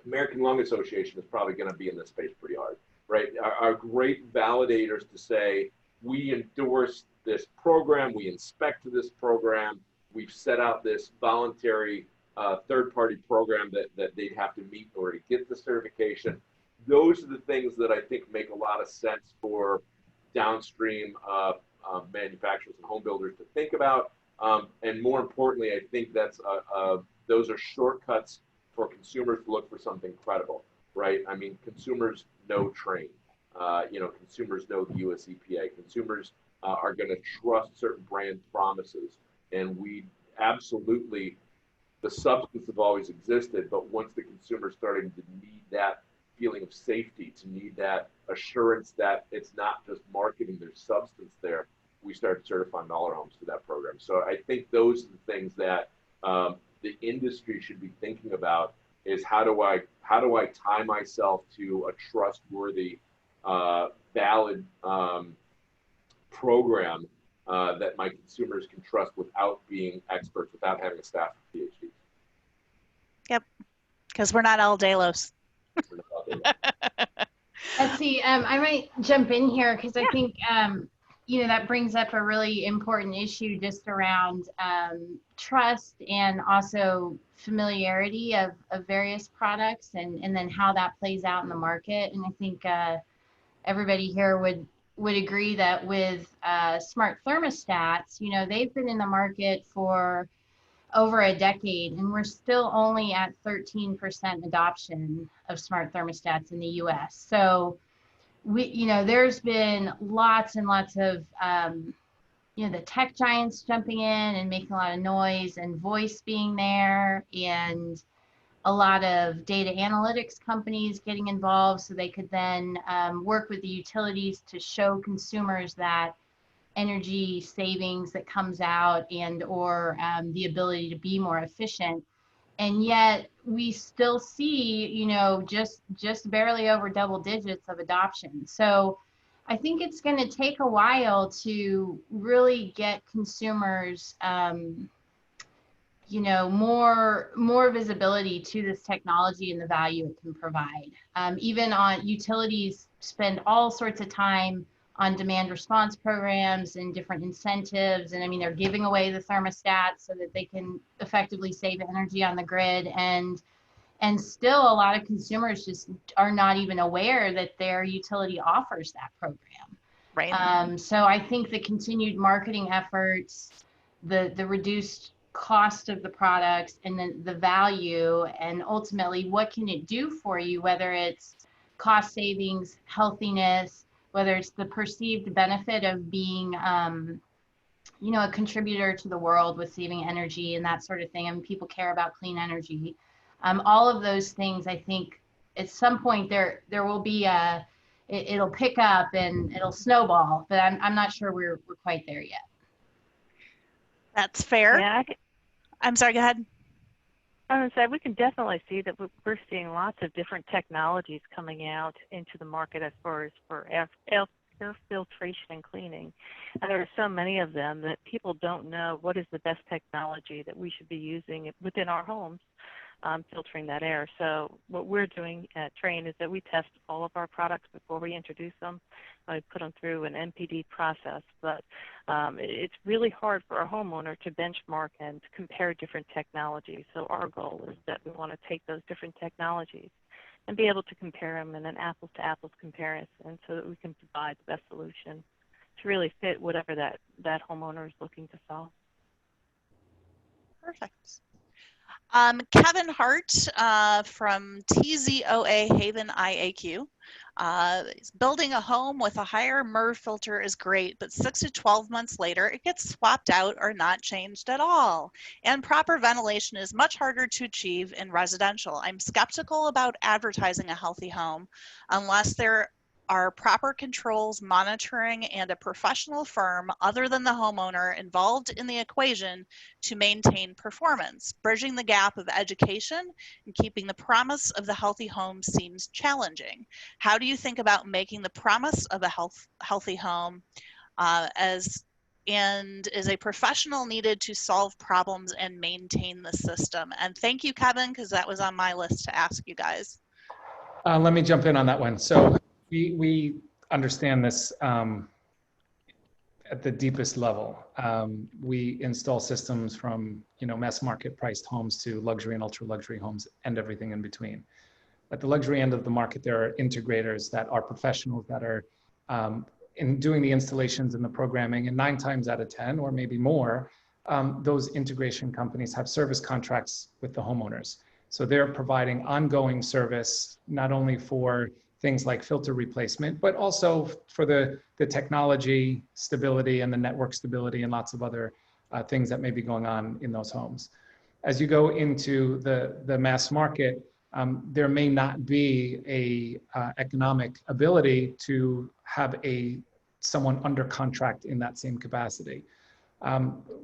American Lung Association is probably going to be in this space pretty hard, right? Are great validators to say, we endorse this program, we inspect this program, we've set out this voluntary third-party program that they'd have to meet in order to get the certification. Those are the things that I think make a lot of sense for downstream manufacturers and home builders to think about. And more importantly, I think those are shortcuts for consumers to look for something credible, right? I mean, consumers know Train. Consumers know the US EPA. Consumers are going to trust certain brand promises. And we absolutely, the substance have always existed, but once the consumer starting to need that feeling of safety, to need that assurance that it's not just marketing, there's substance there, we started certifying all our homes to that program. So I think those are the things that the industry should be thinking about, is how do I tie myself to a trustworthy, valid program that my consumers can trust without being experts, without having a staff of PhDs. Yep, because we're not all Delos. Let's see, I might jump in here because I think, that brings up a really important issue just around trust and also familiarity of various products and then how that plays out in the market. And I think everybody here would agree that with smart thermostats, they've been in the market for over a decade, and we're still only at 13% adoption of smart thermostats in the US. So there's been lots and lots of, the tech giants jumping in and making a lot of noise, and voice being there, and a lot of data analytics companies getting involved so they could then work with the utilities to show consumers that energy savings that comes out and or the ability to be more efficient. And yet we still see, just barely over double digits of adoption. So I think it's going to take a while to really get consumers, more visibility to this technology and the value it can provide. Even on utilities spend all sorts of time on demand response programs and different incentives. And I mean, they're giving away the thermostats so that they can effectively save energy on the grid. And still a lot of consumers just are not even aware that their utility offers that program. Right. So I think the continued marketing efforts, the reduced cost of the products, and then the value, and ultimately what can it do for you, whether it's cost savings, healthiness, whether it's the perceived benefit of being, a contributor to the world with saving energy and that sort of thing. I mean, people care about clean energy. All of those things, I think, at some point there will be it'll pick up and it'll snowball, but I'm not sure we're quite there yet. That's fair. Yeah, I'm sorry, go ahead. I was going to say, we can definitely see that we're seeing lots of different technologies coming out into the market as far as for air filtration and cleaning. And there are so many of them that people don't know what is the best technology that we should be using within our homes, filtering that air. So what we're doing at Train is that we test all of our products before we introduce them. We put them through an NPD process, but it's really hard for a homeowner to benchmark and to compare different technologies. So our goal is that we want to take those different technologies and be able to compare them in an apples to apples comparison so that we can provide the best solution to really fit whatever that homeowner is looking to solve. Perfect. Kevin Hart from TZOA Haven IAQ. Building a home with a higher MER filter is great, but 6 to 12 months later, it gets swapped out or not changed at all. And proper ventilation is much harder to achieve in residential. I'm skeptical about advertising a healthy home unless there are proper controls, monitoring, and a professional firm other than the homeowner involved in the equation to maintain performance. Bridging the gap of education and keeping the promise of the healthy home seems challenging. How do you think about making the promise of a healthy home is a professional needed to solve problems and maintain the system? And thank you, Kevin, because that was on my list to ask you guys. Let me jump in on that one. So we understand this at the deepest level. We install systems from, mass market priced homes to luxury and ultra luxury homes and everything in between. At the luxury end of the market, there are integrators that are professionals that are in doing the installations and the programming, and 9 times out of 10, or maybe more, those integration companies have service contracts with the homeowners. So they're providing ongoing service, not only for things like filter replacement, but also for the technology stability and the network stability and lots of other things that may be going on in those homes. As you go into the mass market, there may not be a economic ability to have someone under contract in that same capacity.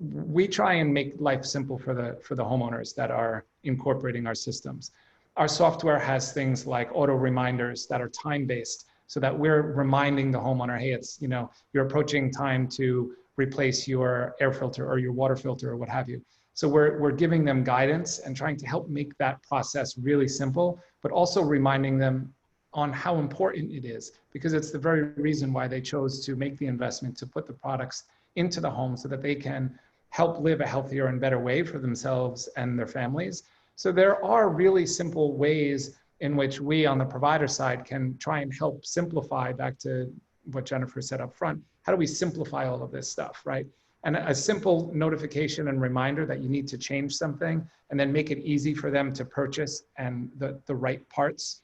We try and make life simple for the homeowners that are incorporating our systems. Our software has things like auto reminders that are time-based, so that we're reminding the homeowner, hey, it's, you're approaching time to replace your air filter or your water filter or what have you. So we're giving them guidance and trying to help make that process really simple, but also reminding them on how important it is, because it's the very reason why they chose to make the investment to put the products into the home so that they can help live a healthier and better way for themselves and their families. So there are really simple ways in which we on the provider side can try and help simplify, back to what Jennifer said up front, how do we simplify all of this stuff, right? And a simple notification and reminder that you need to change something and then make it easy for them to purchase and the right parts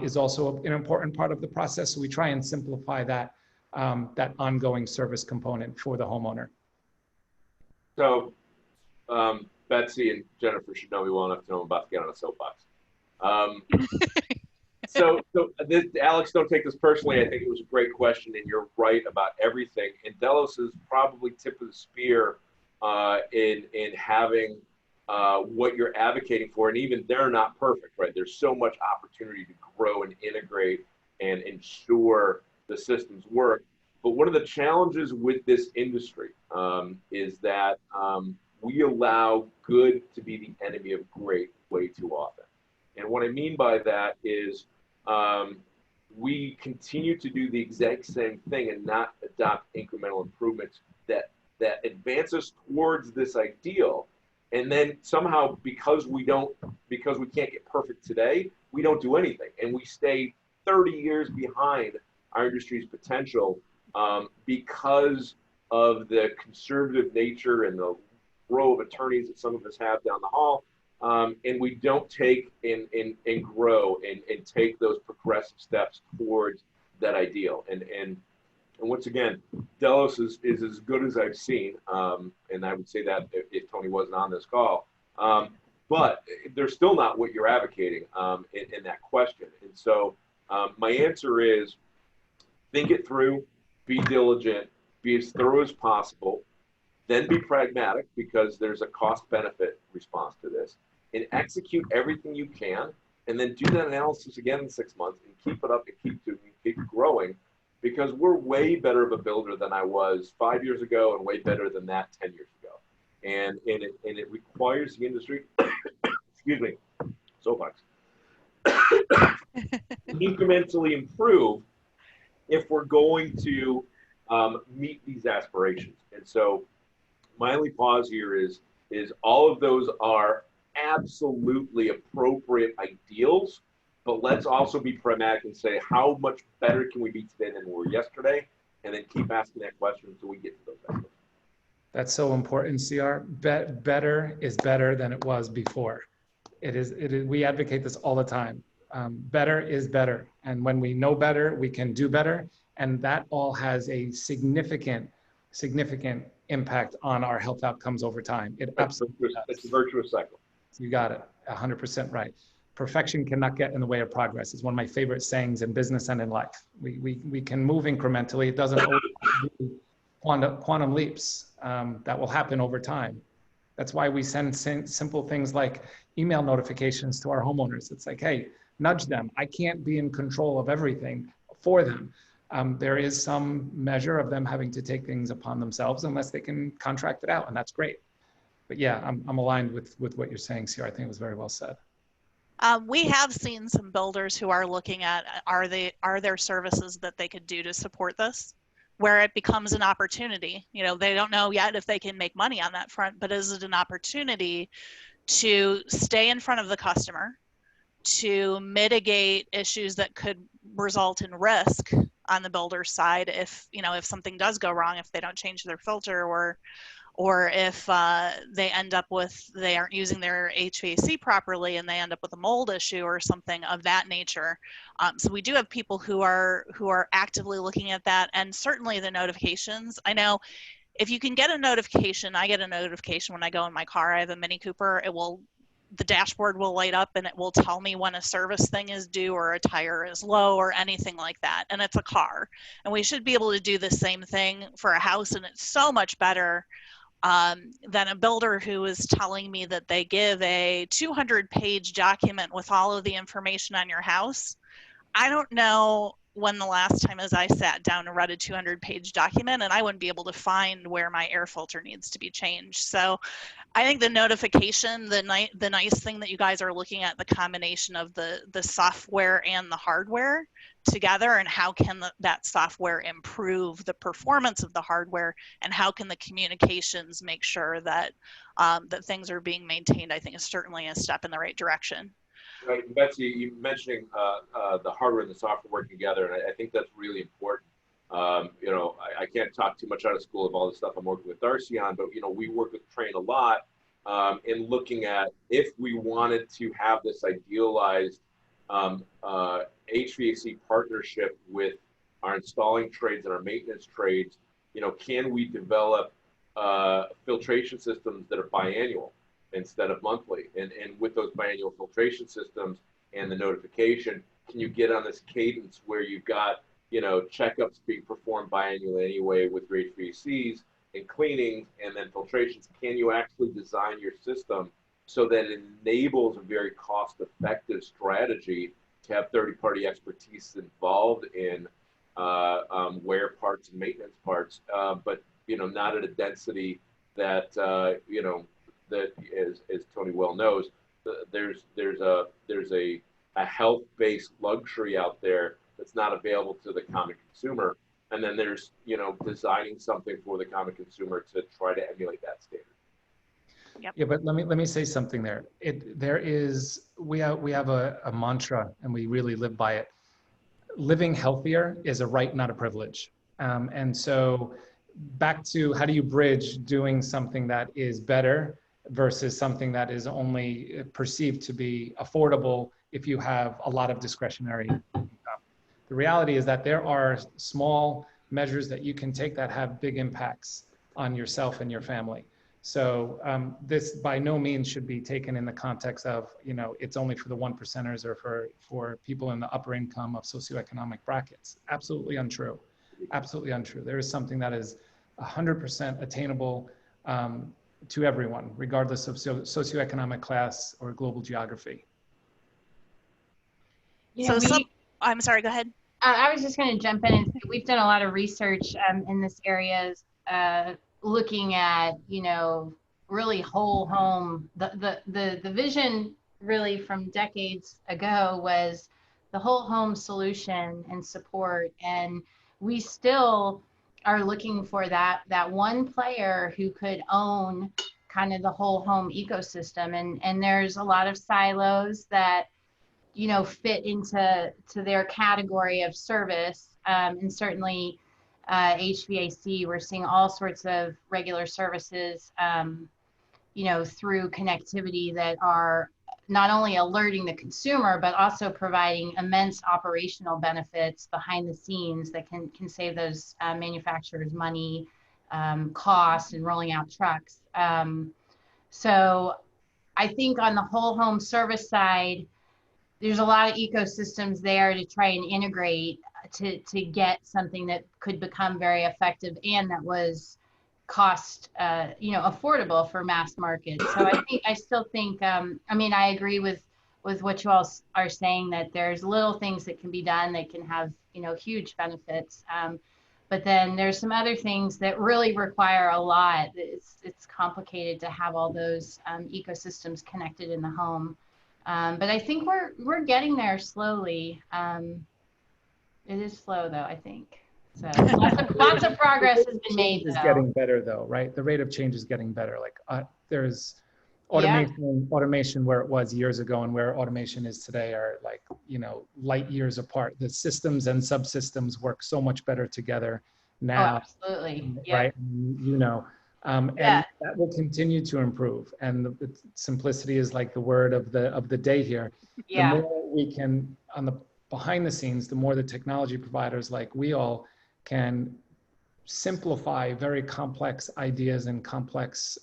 is also an important part of the process. So we try and simplify that, that ongoing service component for the homeowner. So Betsy and Jennifer should know me well enough to know I'm about to get on a soapbox. So Alex, don't take this personally. I think it was a great question, and you're right about everything. And Delos is probably tip of the spear in having what you're advocating for, and even they're not perfect, right? There's so much opportunity to grow and integrate and ensure the systems work. But one of the challenges with this industry is that we allow good to be the enemy of great way too often. And what I mean by that is we continue to do the exact same thing and not adopt incremental improvements that advance us towards this ideal. And then somehow, because we can't get perfect today, we don't do anything. And we stay 30 years behind our industry's potential because of the conservative nature and the row of attorneys that some of us have down the hall. And we don't take and grow and take those progressive steps towards that ideal. And once again, Delos is as good as I've seen. And I would say that if Tony wasn't on this call. But they're still not what you're advocating in that question. And so my answer is think it through, be diligent, be as thorough as possible, then be pragmatic because there's a cost-benefit response to this, and execute everything you can, and then do that analysis again in 6 months and keep it up and keep growing, because we're way better of a builder than I was 5 years ago and way better than that 10 years ago. And it requires the industry, excuse me, soapbox, incrementally improve if we're going to meet these aspirations. And so my only pause here is all of those are absolutely appropriate ideals, but let's also be pragmatic and say how much better can we be today than we were yesterday, and then keep asking that question until we get to those ideals. That's so important, CR. Better is better than it was before. It is. We advocate this all the time. Better is better, and when we know better, we can do better, and that all has a significant impact on our health outcomes over time. It absolutely does. It's a virtuous cycle. You got it. 100% right. Perfection cannot get in the way of progress. It's one of my favorite sayings in business and in life. We can move incrementally. It doesn't always be quantum leaps that will happen over time. That's why we send simple things like email notifications to our homeowners. It's like, hey, nudge them. I can't be in control of everything for them. There is some measure of them having to take things upon themselves unless they can contract it out, and that's great. But yeah, I'm aligned with what you're saying, Sierra. I think it was very well said. We have seen some builders who are looking at, are there services that they could do to support this? where it becomes an opportunity. You know, they don't know yet if they can make money on that front, but is it an opportunity to stay in front of the customer, to mitigate issues that could result in risk on the builder's side if, you know, if something does go wrong, if they don't change their filter, or if they end up with, they aren't using their HVAC properly and they end up with a mold issue or something of that nature. So we do have people who are actively looking at that, and certainly the notifications. I know if you can get a notification, I get a notification when I go in my car. I have a Mini Cooper. The dashboard will light up and it will tell me when a service thing is due or a tire is low or anything like that. And it's a car. And we should be able to do the same thing for a house. And it's so much better than a builder who is telling me that they give a 200-page document with all of the information on your house. I don't know when the last time is I sat down and read a 200-page document, and I wouldn't be able to find where my air filter needs to be changed. So I think the notification, the nice thing that you guys are looking at, the combination of the software and the hardware together, and how can that software improve the performance of the hardware, and how can the communications make sure that that things are being maintained, I think is certainly a step in the right direction. Right, Betsy, you mentioning the hardware and the software working together, and I think that's really important. You know, I can't talk too much out of school of all the stuff I'm working with Darcy on, but you know, we work with Train a lot in looking at if we wanted to have this idealized HVAC partnership with our installing trades and our maintenance trades. You know, can we develop filtration systems that are biannual instead of monthly? And with those biannual filtration systems and the notification, can you get on this cadence where you've got, you know, checkups being performed biannually anyway with your HVACs and cleaning and then filtrations? Can you actually design your system so that it enables a very cost-effective strategy to have third-party expertise involved in wear parts and maintenance parts, but, you know, not at a density that, you know, that as Tony well knows, there's a health-based luxury out there that's not available to the common consumer, and then there's, you know, designing something for the common consumer to try to emulate that standard. Yep. Yeah, but let me say something there. We have a mantra, and we really live by it. Living healthier is a right, not a privilege. And so back to how do you bridge doing something that is better versus something that is only perceived to be affordable if you have a lot of discretionary income. The reality is that there are small measures that you can take that have big impacts on yourself and your family. So this by no means should be taken in the context of, you know, it's only for the 1%ers or for people in the upper income of socioeconomic brackets. Absolutely untrue. Absolutely untrue. There is something that is 100% attainable to everyone, regardless of socioeconomic class or global geography. You know, I'm sorry, go ahead. I was just going to jump in and say we've done a lot of research in this area, looking at, you know, really whole home. The vision really from decades ago was the whole home solution and support, and we still are looking for that one player who could own kind of the whole home ecosystem. And there's a lot of silos that, you know, fit into their category of service. And certainly HVAC, we're seeing all sorts of regular services, you know, through connectivity that are not only alerting the consumer, but also providing immense operational benefits behind the scenes that can save those manufacturers money, costs, and rolling out trucks. So I think on the whole home service side, there's a lot of ecosystems there to try and integrate to get something that could become very effective and that was cost, you know, affordable for mass market. So I still think, I mean, I agree with what you all are saying, that there's little things that can be done that can have, you know, huge benefits. But then there's some other things that really require a lot. It's complicated to have all those ecosystems connected in the home. But I think we're getting there slowly. It is slow though, I think. So lots of progress has been made, Is though. getting better though, right? The rate of change is getting better. Like there's automation where it was years ago and where automation is today are like, you know, light years apart. The systems and subsystems work so much better together now. Oh, absolutely. Right? You know, and that will continue to improve. And the simplicity is like the word of the day here. Yeah. The more we can, on the behind the scenes, the more the technology providers like we all can simplify very complex ideas and complex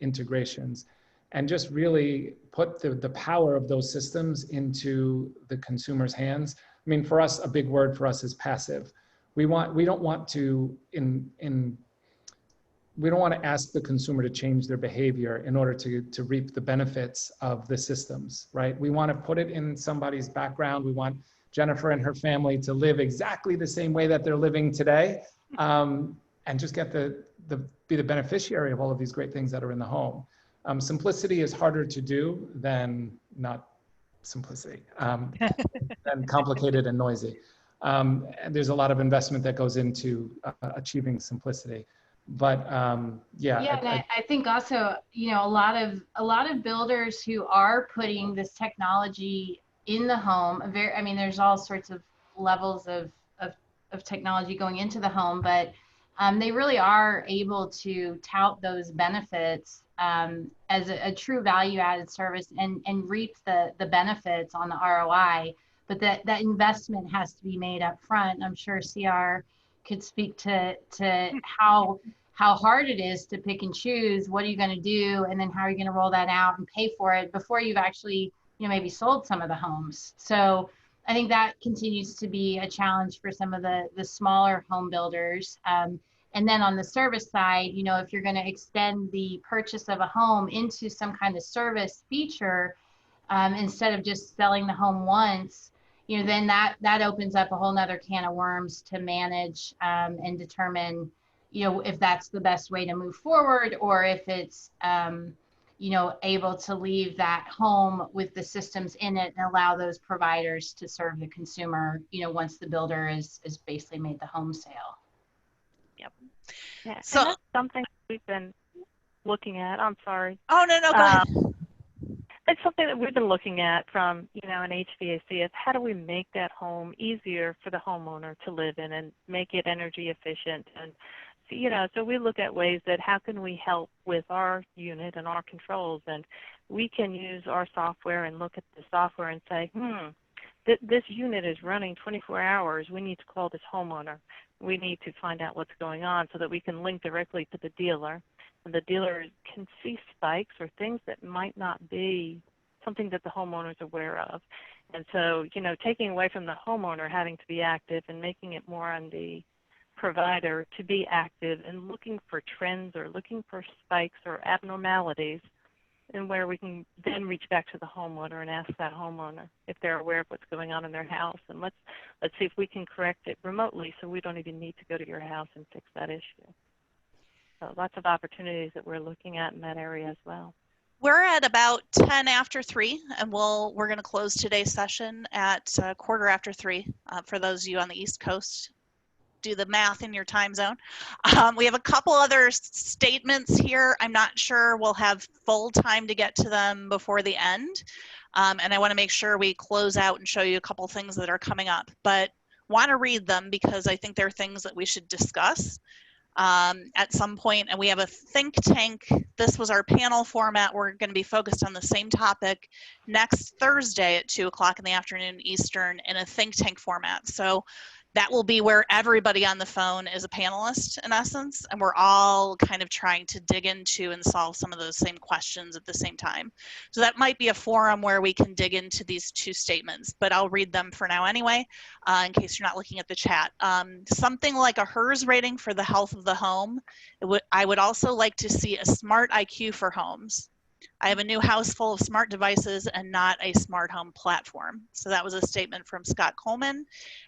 integrations, and just really put the power of those systems into the consumer's hands. I mean, for us, a big word for us is passive. We don't want to ask the consumer to change their behavior in order to reap the benefits of the systems, right? We want to put it in somebody's background. We want Jennifer and her family to live exactly the same way that they're living today, and just get be the beneficiary of all of these great things that are in the home. Simplicity is harder to do than not simplicity, than complicated and noisy. And there's a lot of investment that goes into achieving simplicity. But I think also, you know, a lot of builders who are putting this technology in the home, I mean, there's all sorts of levels of technology going into the home, but they really are able to tout those benefits as a true value-added service and reap the benefits on the ROI. But that investment has to be made up front. I'm sure CR could speak to how hard it is to pick and choose what are you going to do, and then how are you going to roll that out and pay for it before you've actually, you know, maybe sold some of the homes. So I think that continues to be a challenge for some of the smaller home builders. And then on the service side, you know, if you're going to extend the purchase of a home into some kind of service feature, instead of just selling the home once, you know, then that opens up a whole nother can of worms to manage and determine, you know, if that's the best way to move forward, or if it's, you know, able to leave that home with the systems in it and allow those providers to serve the consumer, you know, once the builder is basically made the home sale. Yep. Yeah, So and that's something we've been looking at. I'm sorry. Oh, no, go ahead. It's something that we've been looking at from, you know, an HVAC, is how do we make that home easier for the homeowner to live in and make it energy efficient. And, you know, so we look at ways that how can we help with our unit and our controls, and we can use our software and look at the software and say, this unit is running 24 hours. We need to call this homeowner. We need to find out what's going on so that we can link directly to the dealer. And the dealer can see spikes or things that might not be something that the homeowner is aware of. And so, you know, taking away from the homeowner having to be active and making it more on the provider to be active and looking for trends or looking for spikes or abnormalities, and where we can then reach back to the homeowner and ask that homeowner if they're aware of what's going on in their house. And let's see if we can correct it remotely so we don't even need to go to your house and fix that issue. So lots of opportunities that we're looking at in that area as well. We're at about 10 after 3, and we're going to close today's session at quarter after 3 for those of you on the East Coast. Do the math in your time zone. We have a couple other statements here. I'm not sure we'll have full time to get to them before the end. And I want to make sure we close out and show you a couple things that are coming up, but want to read them because I think they're things that we should discuss at some point. And we have a think tank. This was our panel format. We're going to be focused on the same topic next Thursday at 2 o'clock in the afternoon Eastern in a think tank format. So that will be where everybody on the phone is a panelist in essence, and we're all kind of trying to dig into and solve some of those same questions at the same time. So that might be a forum where we can dig into these two statements, but I'll read them for now anyway, in case you're not looking at the chat. Something like a HERS rating for the health of the home. I would also like to see a smart IQ for homes. I have a new house full of smart devices and not a smart home platform. So that was a statement from Scott Coleman.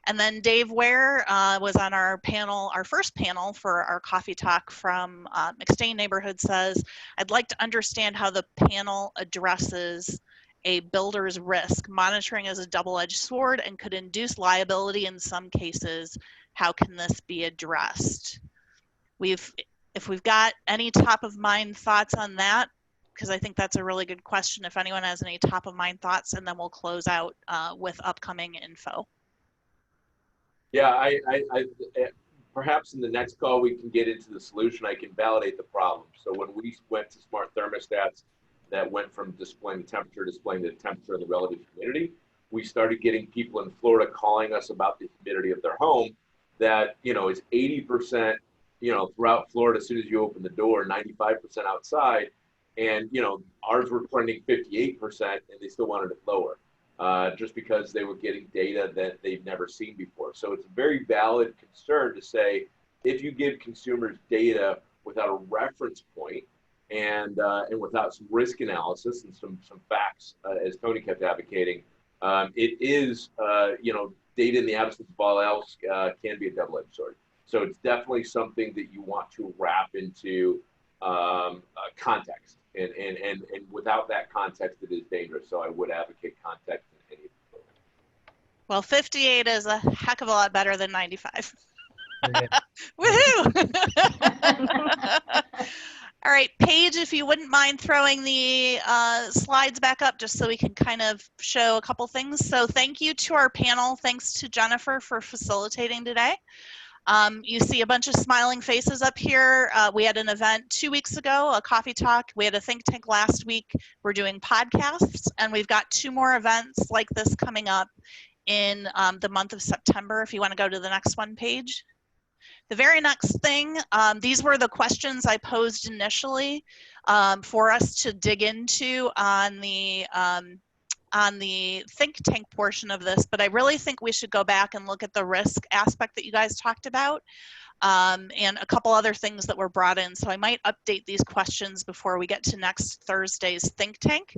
And then Dave Ware was on our panel, our first panel for our coffee talk from McStain Neighborhood, says, I'd like to understand how the panel addresses a builder's risk. Monitoring is a double-edged sword and could induce liability in some cases. how can this be addressed? If we've got any top of mind thoughts on that, because I think that's a really good question, if anyone has any top of mind thoughts, and then we'll close out with upcoming info. Yeah, I perhaps in the next call we can get into the solution. I can validate the problem. So when we went to smart thermostats that went from displaying the temperature of the relative humidity, we started getting people in Florida calling us about the humidity of their home that, you know, is 80%, you know, throughout Florida as soon as you open the door, 95% outside. And, you know, ours were trending 58% and they still wanted it lower. Just because they were getting data that they've never seen before. So it's a very valid concern to say, if you give consumers data without a reference point and without some risk analysis and some facts, as Tony kept advocating, it is, you know, data in the absence of all else can be a double-edged sword. So it's definitely something that you want to wrap into context. And without that context, it is dangerous. So I would advocate context in any of the programs. Well, 58 is a heck of a lot better than 95. Woohoo! All right, Paige, if you wouldn't mind throwing the slides back up just so we can kind of show a couple things. So thank you to our panel. Thanks to Jennifer for facilitating today. You see a bunch of smiling faces up here. We had an event 2 weeks ago, a coffee talk. We had a think tank last week. We're doing podcasts, and we've got 2 more events like this coming up in the month of September. If you want to go to the next one, Paige. The very next thing, these were the questions I posed initially for us to dig into on the think tank portion of this, but I really think we should go back and look at the risk aspect that you guys talked about and a couple other things that were brought in. So I might update these questions before we get to next Thursday's think tank.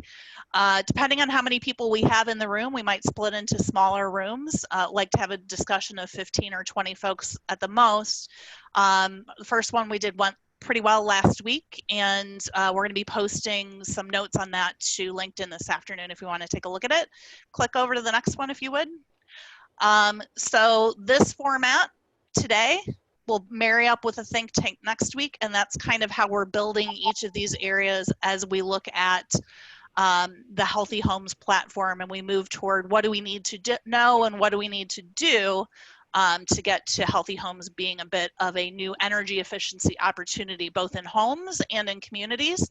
Depending on how many people we have in the room, we might split into smaller rooms, like to have a discussion of 15 or 20 folks at the most. The first one we did went pretty well last week, and we're going to be posting some notes on that to LinkedIn this afternoon if you want to take a look at it. Click over to the next one if you would. So this format today will marry up with a think tank next week, and that's kind of how we're building each of these areas as we look at the Healthy Homes platform and we move toward what do we need to know and what do we need to do to get to Healthy Homes being a bit of a new energy efficiency opportunity, both in homes and in communities.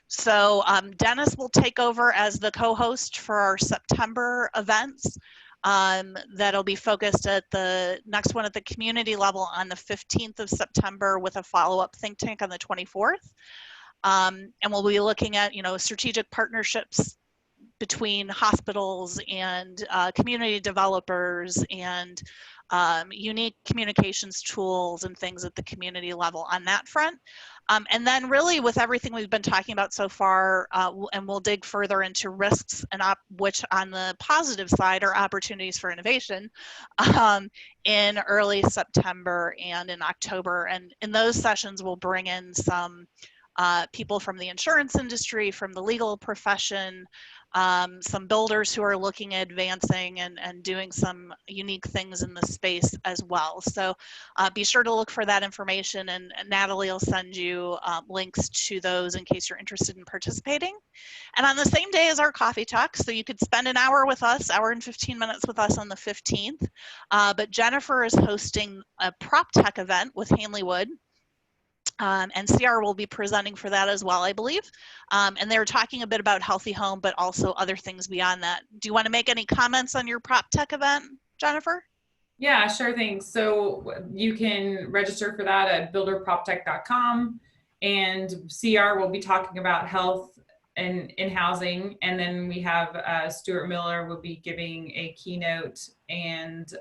So Dennis will take over as the co-host for our September events. That'll be focused at the next one at the community level on the 15th of September with a follow-up think tank on the 24th. And we'll be looking at, strategic partnerships between hospitals and community developers and unique communications tools and things at the community level on that front. And then really with everything we've been talking about so far, and we'll dig further into risks and which on the positive side are opportunities for innovation in early September and in October. And in those sessions, we'll bring in some people from the insurance industry, from the legal profession, some builders who are looking at advancing and doing some unique things in the space as well. So be sure to look for that information, and Natalie will send you links to those in case you're interested in participating. And on the same day as our coffee talk, so you could spend an hour with us, hour and 15 minutes with us on the 15th, but Jennifer is hosting a prop tech event with Hanley Wood. And CR will be presenting for that as well, I believe. And they were talking a bit about Healthy Home, but also other things beyond that. Do you want to make any comments on your prop tech event, Jennifer? Yeah, sure thing. So you can register for that at builderproptech.com, and CR will be talking about health and in housing. And then we have Stuart Miller will be giving a keynote, and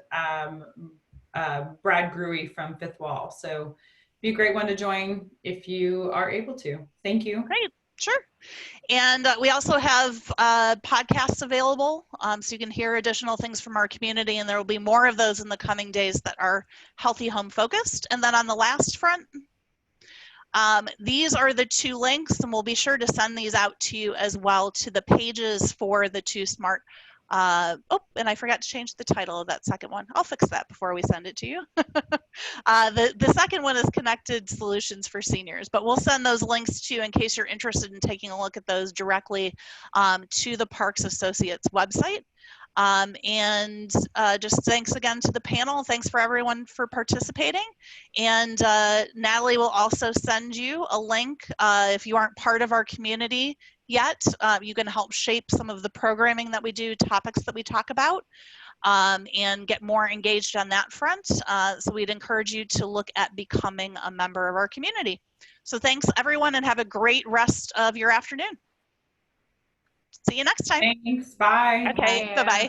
Brad Gruey from Fifth Wall. So be a great one to join if you are able to. Thank you. Great, sure. And we also have podcasts available, so you can hear additional things from our community, and there will be more of those in the coming days that are Healthy Home focused. And then on the last front, these are the 2 links, and we'll be sure to send these out to you as well, to the pages for the 2 smart Oh, and I forgot to change the title of that second one. I'll fix that before we send it to you. The second one is Connected Solutions for Seniors, but we'll send those links to you in case you're interested in taking a look at those directly to the Parks Associates website. Just thanks again to the panel. Thanks for everyone for participating. And Natalie will also send you a link if you aren't part of our community yet. You can help shape some of the programming that we do, topics that we talk about, and get more engaged on that front. So we'd encourage you to look at becoming a member of our community. So thanks everyone, and have a great rest of your afternoon. See you next time. Thanks. Bye. Okay, bye-bye.